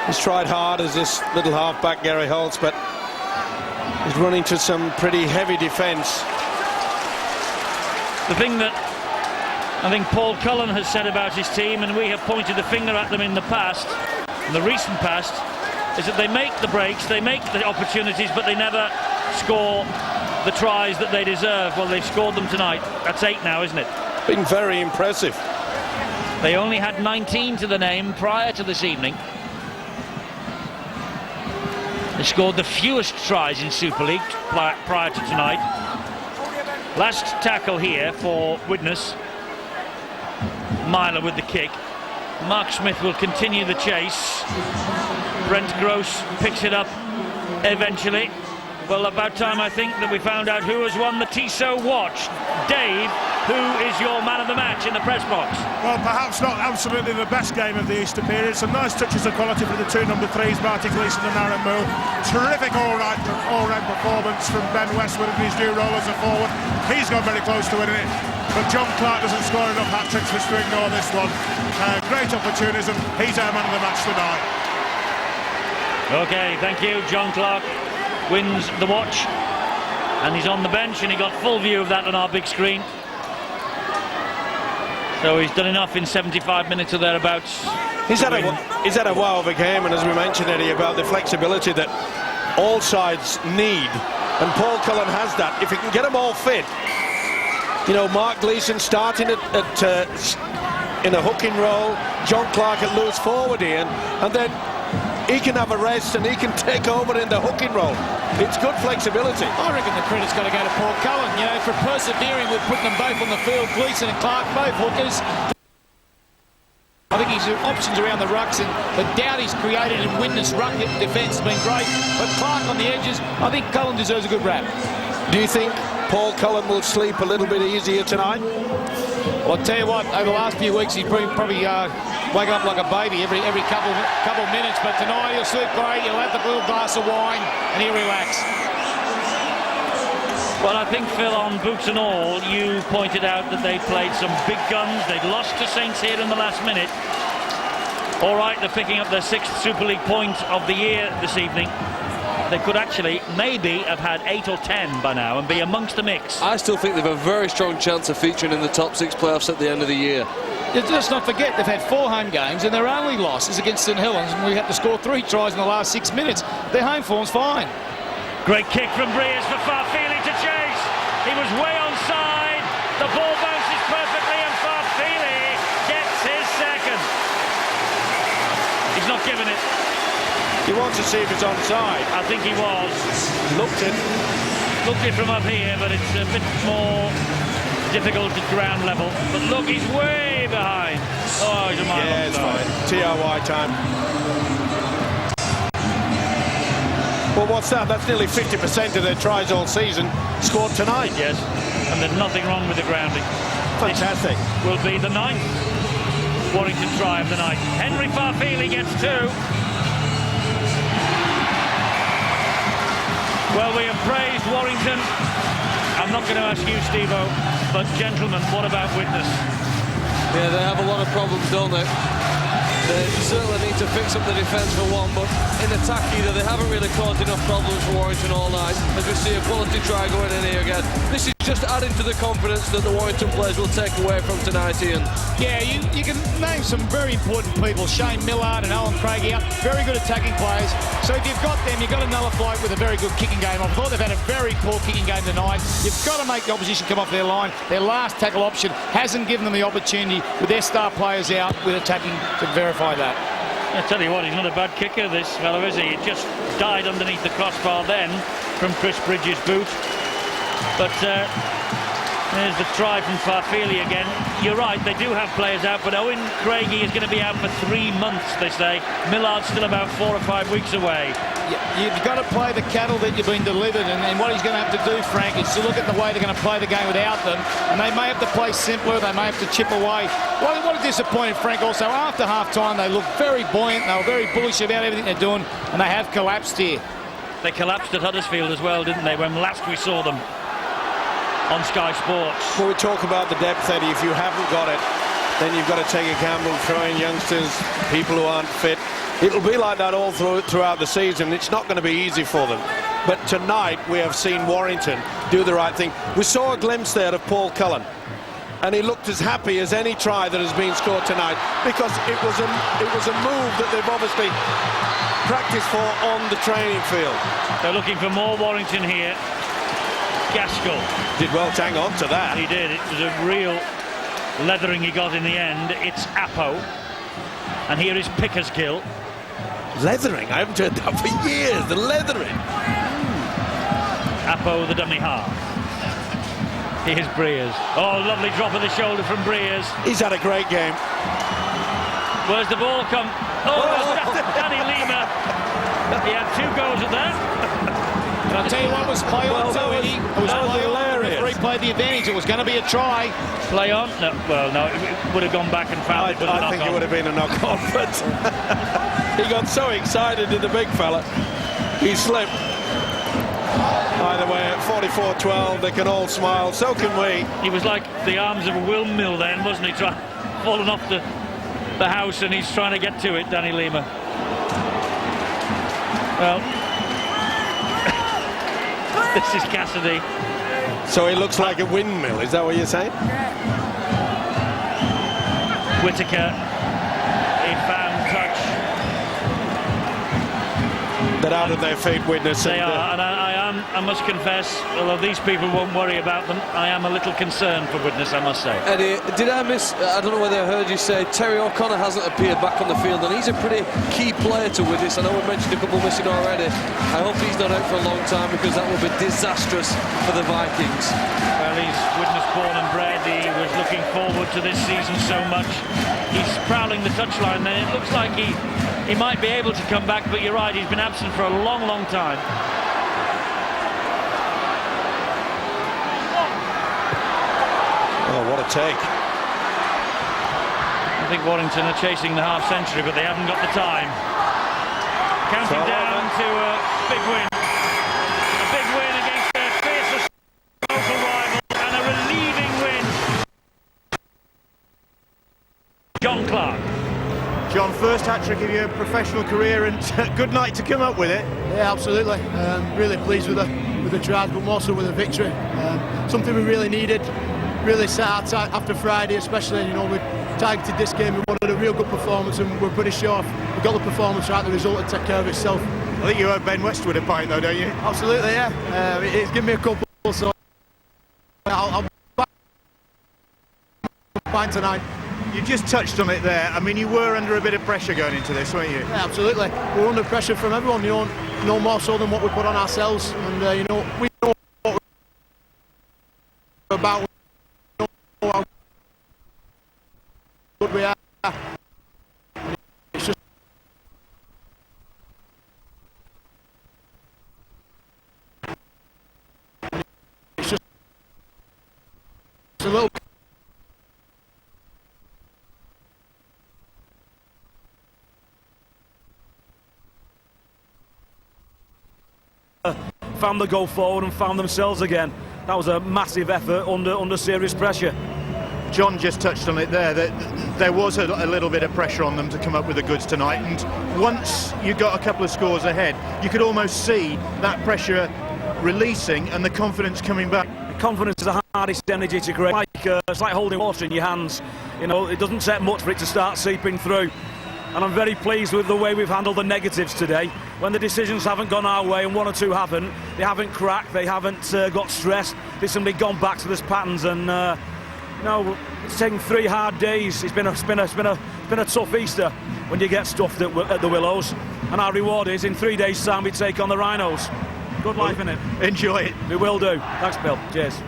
He's tried hard as this little halfback, Gary Holtz, but he's running to some pretty heavy defence. The thing that I think Paul Cullen has said about his team, and we have pointed the finger at them in the past, in the recent past, is that they make the breaks, they make the opportunities, but they never score the tries that they deserve. Well, they've scored them tonight. That's 8 now, isn't it? Been very impressive. They only had 19 to the name prior to this evening. They scored the fewest tries in Super League prior to tonight. Last tackle here for Widnes. Myler with the kick. Mark Smith will continue the chase. Brent Gross picks it up eventually. Well, about time, I think, that we found out who has won the Tissot watch. Dave, who is your man of the match in the press box? Well, perhaps not absolutely the best game of the Easter period. Some nice touches of quality for the two number 3s, Marty Gleeson and Aaron Moore. Terrific all-round performance from Ben Westwood in his new role as a forward. He's gone very close to winning it, but John Clark doesn't score enough hat-tricks for us to ignore this one. Great opportunism. He's our man of the match tonight. OK, thank you. John Clark wins the watch, and he's on the bench, and he got full view of that on our big screen. So he's done enough in 75 minutes or thereabouts. He's had a wow of a game, and as we mentioned, Eddie, about the flexibility that all sides need, and Paul Cullen has that. If he can get them all fit, you know, Mark Gleeson starting in a hooking role, John Clark at loose forward here, and then he can have a rest and he can take over in the hooking role. It's good flexibility. I reckon the credit's got to go to Paul Cullen, you know, for persevering with putting them both on the field. Gleeson and Clark, both hookers. I think his options around the rucks and the doubt he's created in Widnes' ruck defence has been great. But Clark on the edges, I think Cullen deserves a good rap. Do you think Paul Cullen will sleep a little bit easier tonight? Well, I'll tell you what, over the last few weeks he's probably waking up like a baby every couple minutes, but tonight he'll sleep great, he'll have the little glass of wine and he'll relax. Well, I think, Phil, on boots and all, you pointed out that they played some big guns. They'd lost to Saints here in the last minute. All right, they're picking up their 6th Super League point of the year this evening. They could actually maybe have had 8 or 10 by now and be amongst the mix. I still think they've a very strong chance of featuring in the top 6 playoffs at the end of the year. Let's not forget they've had 4 home games and their only loss is against St Helens, and we had to score 3 tries in the last 6 minutes. Their home form's fine. Great kick from Breers for Farfili to chase. He was way onside. The ball bounces perfectly and Farfili gets his second. He's not given it. He wants to see if it's onside. I think he was. Looked it from up here, but it's a bit more difficult at ground level. But look, he's way behind. Oh, he's a mile yeah, it's fine. TRY time. Well, what's that? That's nearly 50% of their tries all season scored tonight. Yes, and there's nothing wrong with the grounding. Fantastic. This will be the 9th Warrington try of the night. Henry Farfili gets 2. Well, we have praised Warrington. I'm not going to ask you, Steve-O, but gentlemen, what about Widnes? Yeah, they have a lot of problems, don't they? They certainly need to fix up the defence for one, but in attack either, they haven't really caused enough problems for Warrington all night. As we see a quality try going in here again. This is just adding to the confidence that the Warrington players will take away from tonight, Ian. Yeah, you can name some very important people. Shane Millard and Owen Craigie up, very good attacking players. So if you've got them, you've got to nullify it with a very good kicking game. I thought they've had a very poor kicking game tonight. You've got to make the opposition come off their line. Their last tackle option hasn't given them the opportunity with their star players out with attacking to verify that. I tell you what, he's not a bad kicker, this fellow, is he? He just died underneath the crossbar then from Chris Bridges' boot. But there's the try from Farfili again. You're right, they do have players out, but Owen Craigie is going to be out for 3 months, they say. Millard's still about 4 or 5 weeks away. You've got to play the cattle that you've been delivered, and what he's going to have to do, Frank, is to look at the way they're going to play the game without them, and they may have to play simpler, they may have to chip away. What a disappointing, Frank, also. After half-time, they looked very buoyant, they were very bullish about everything they're doing, and they have collapsed here. They collapsed at Huddersfield as well, didn't they, when last we saw them on Sky Sports. Well, we talk about the depth, Eddie. If you haven't got it, then you've got to take a gamble, throw in youngsters, people who aren't fit. It'll be like that all throughout the season. It's not going to be easy for them. But tonight, we have seen Warrington do the right thing. We saw a glimpse there of Paul Cullen, and he looked as happy as any try that has been scored tonight, because it was a move that they've obviously practiced for on the training field. They're looking for more Warrington here. Gaskell did well to hang on to that. He did. It was a real leathering he got in the end. It's Appo, and here is Pickersgill. Leathering? I haven't heard that for years. The leathering. Appo, the dummy half. Here's Breers. Oh, lovely drop of the shoulder from Breers. He's had a great game. Where's the ball come? Oh, Danny Lima. He had 2 goes at that. And I'll tell you what was play on, Eddie. It was play on. The referee played the advantage. It was going to be a try. Play on? No, well, no, it would have gone back and found it. I think it would have been a knock-on, but he got so excited, did the big fella. He slipped. Either way, at 44-12, they can all smile. So can we. He was like the arms of a windmill then, wasn't he? Falling off the house, and he's trying to get to it, Danny Lima. Well, this is Cassidy. So he looks like a windmill, is that what you're saying? Whittaker, he found touch. They're out of their feet, Widnes. They are, and I must confess, although these people won't worry about them, I am a little concerned for Widnes, I must say. Eddie, did I miss, I don't know whether I heard you say, Terry O'Connor hasn't appeared back on the field, and he's a pretty key player to Widnes. I know we mentioned a couple missing already. I hope he's not out for a long time, because that will be disastrous for the Vikings. Well, he's Widnes born and bred. He was looking forward to this season so much. He's prowling the touchline there. It looks like he might be able to come back, but you're right, he's been absent for a long, long time. Oh, what a take. I think Warrington are chasing the half-century, but they haven't got the time. Counting down to a big win. A big win against their fiercest local rival, and a relieving win. John Clark. John, first hat-trick of your professional career, and good night to come up with it. Yeah, absolutely. Really pleased with the tries, but more so with the victory. Something we really needed. Really set our after Friday, especially, you know, we targeted this game. We wanted a real good performance, and we're pretty sure we got the performance right. The result would take care of itself. I think you owe Ben Westwood a pint though, don't you? Absolutely, yeah. It's given me a couple, so I'll pint tonight. You just touched on it there. I mean, you were under a bit of pressure going into this, weren't you? Yeah, absolutely. We're under pressure from everyone, no more so than what we put on ourselves. And, we know what we're about. We know how good we are. It's just a little... Found the go forward and found themselves again. That was a massive effort under serious pressure. John just touched on it there, that there was a little bit of pressure on them to come up with the goods tonight, and once you got a couple of scores ahead, you could almost see that pressure releasing and the confidence coming back. Confidence is the hardest energy to create. It's like holding water in your hands. It doesn't take much for it to start seeping through. And I'm very pleased with the way we've handled the negatives today. When the decisions haven't gone our way, and one or two haven't, they haven't cracked, they haven't got stressed, they've simply gone back to those patterns. And it's taken 3 hard days. It's been a tough Easter when you get stuffed at the Willows. And our reward is in 3 days' time we take on the Rhinos. Good life, innit? Enjoy it. We will do. Thanks, Bill. Cheers.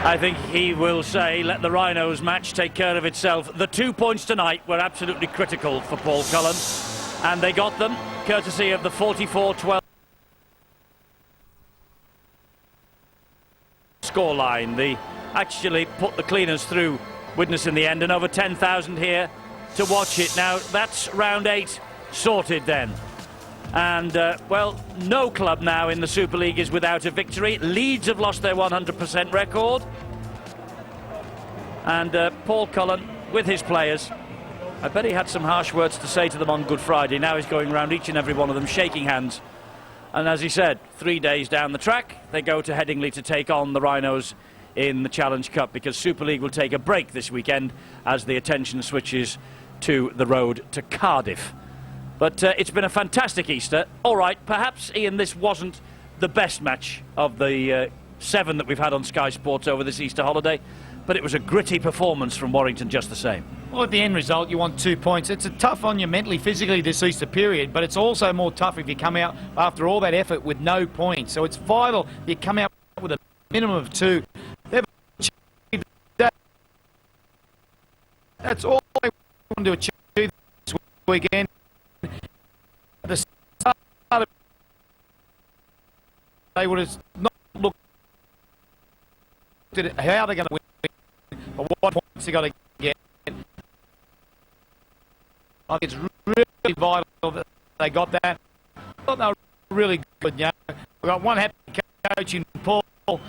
I think he will say, let the Rhinos match take care of itself. The 2 points tonight were absolutely critical for Paul Cullen, and they got them courtesy of the 44-12 scoreline. They actually put the cleaners through Widnes in the end, and over 10,000 here to watch it. Now, that's round 8 sorted then. And, well, no club now in the Super League is without a victory. Leeds have lost their 100% record. And Paul Cullen, with his players, I bet he had some harsh words to say to them on Good Friday. Now he's going around each and every one of them, shaking hands. And as he said, 3 days down the track, they go to Headingley to take on the Rhinos in the Challenge Cup, because Super League will take a break this weekend as the attention switches to the road to Cardiff. But it's been a fantastic Easter. All right, perhaps, Ian, this wasn't the best match of the 7 that we've had on Sky Sports over this Easter holiday, but it was a gritty performance from Warrington just the same. Well, at the end result, you want 2 points. It's a tough on you mentally, physically this Easter period, but it's also more tough if you come out after all that effort with no points. So it's vital you come out with a minimum of 2. They've achieved that. That's all they want to achieve this weekend. At the start of they would have not looked at how they're going to win, but what points they're going to get. I think it's really vital that they got that. I thought they were really good. We've got one happy coach in Paul, and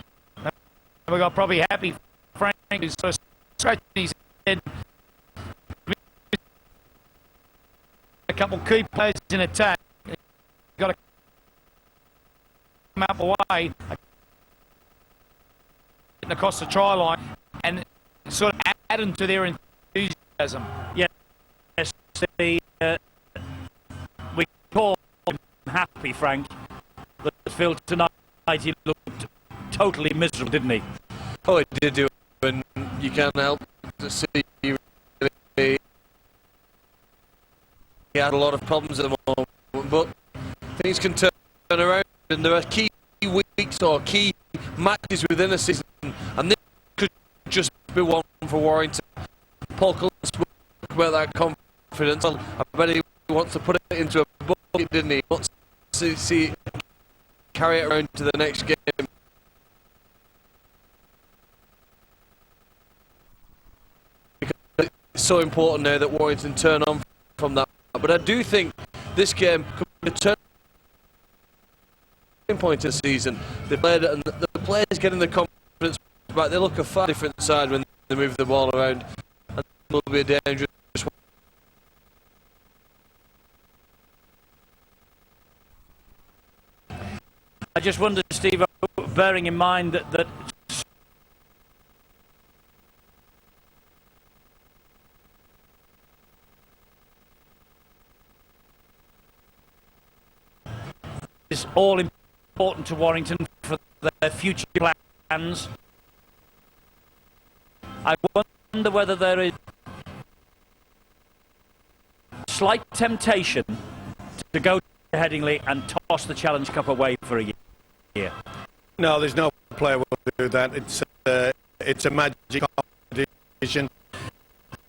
we've got probably happy Frank, who's sort of scratching his head. A couple key players in attack. Got to come up away, getting across the try line, and sort of add them to their enthusiasm. Yes, we call him happy, Frank. But Phil, tonight he looked totally miserable, didn't he? Oh, he did do it, and you can't help to see really. He had a lot of problems at the moment, but things can turn around, and there are key weeks or key matches within a season, and this could just be one for Warrington. Paul Cullen spoke about that confidence. I bet he wants to put it into a bucket, didn't he? He wants to see carry it around to the next game. Because it's so important now that Warrington turn on from that. But I do think this game could be a turning point in the season. They played, and the players getting the confidence back. They look a far different side when they move the ball around, and it will be a dangerous one. I just wonder, Steve, bearing in mind that is all important to Warrington for their future plans. I wonder whether there is slight temptation to go to Headingley and toss the Challenge Cup away for a year. No, there's no player will do that. It's a magic competition.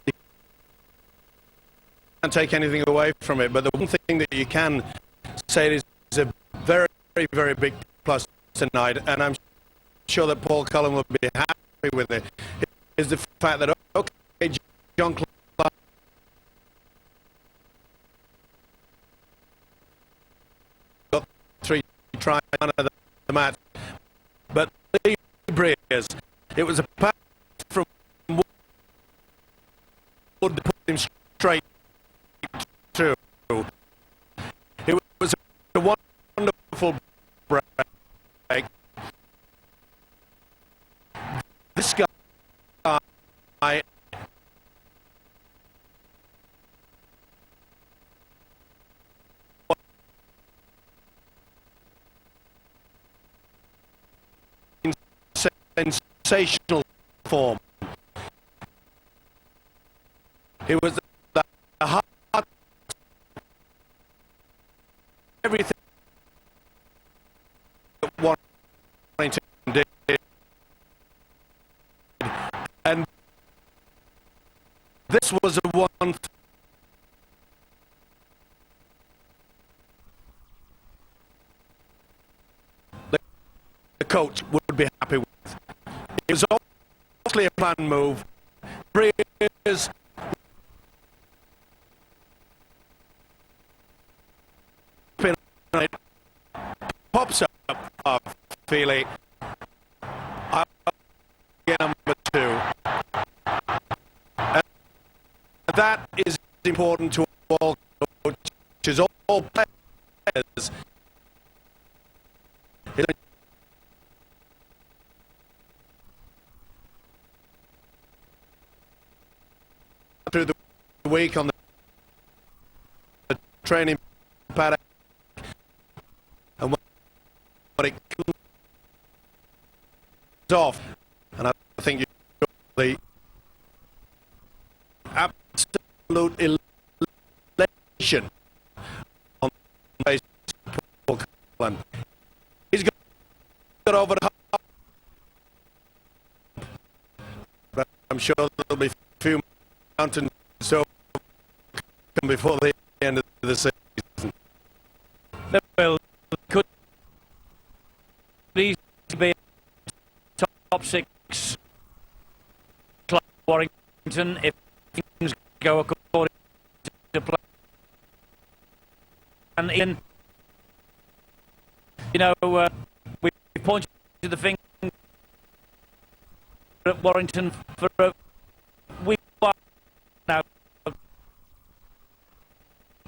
You can't take anything away from it, but the one thing that you can say is a very, very big plus tonight, and I'm sure that Paul Cullen will be happy with it, is the fact that, okay, John Clark got 3 tries out of the match, but Lee Breers, it was a pass from Wood to put him straight through. It was a wonderful break. This guy sensational form. It was the heart, everything that Warrington did, and this was a one the coach would be happy with. It was obviously a planned move. Breers pops up Feely. I'll get number 2. And that is important to all coaches, all players. Through the week on the training paddock, and when it comes off, and I think the absolute elation on the face of Paul Cullen. He's got over the top, but I'm sure there'll be few mountains so come before the end of the season. Well, could these be top 6 club Warrington if things go according to plan? And Ian, you know, we pointed to the finger at Warrington for a week now.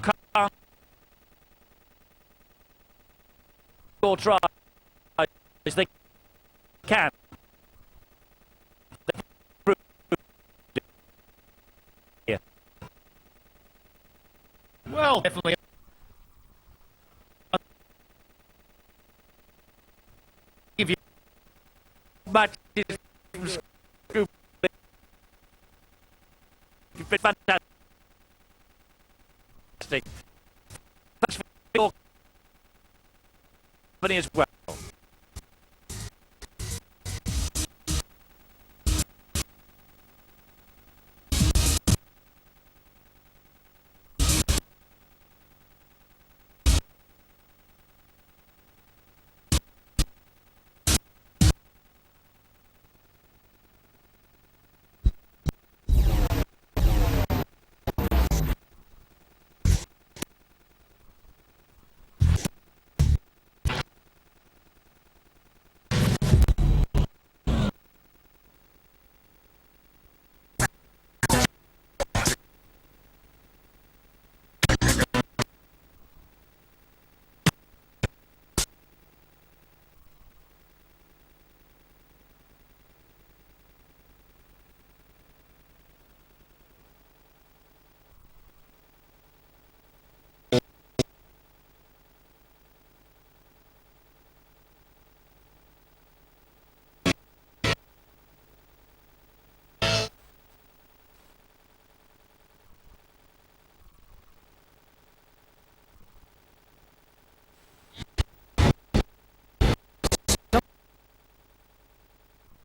Can't or try as they can. Yeah. Well, definitely. Give you matches fantastic. Thanks for your company as well.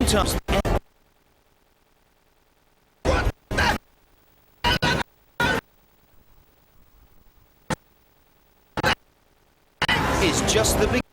times. Is just the beginning.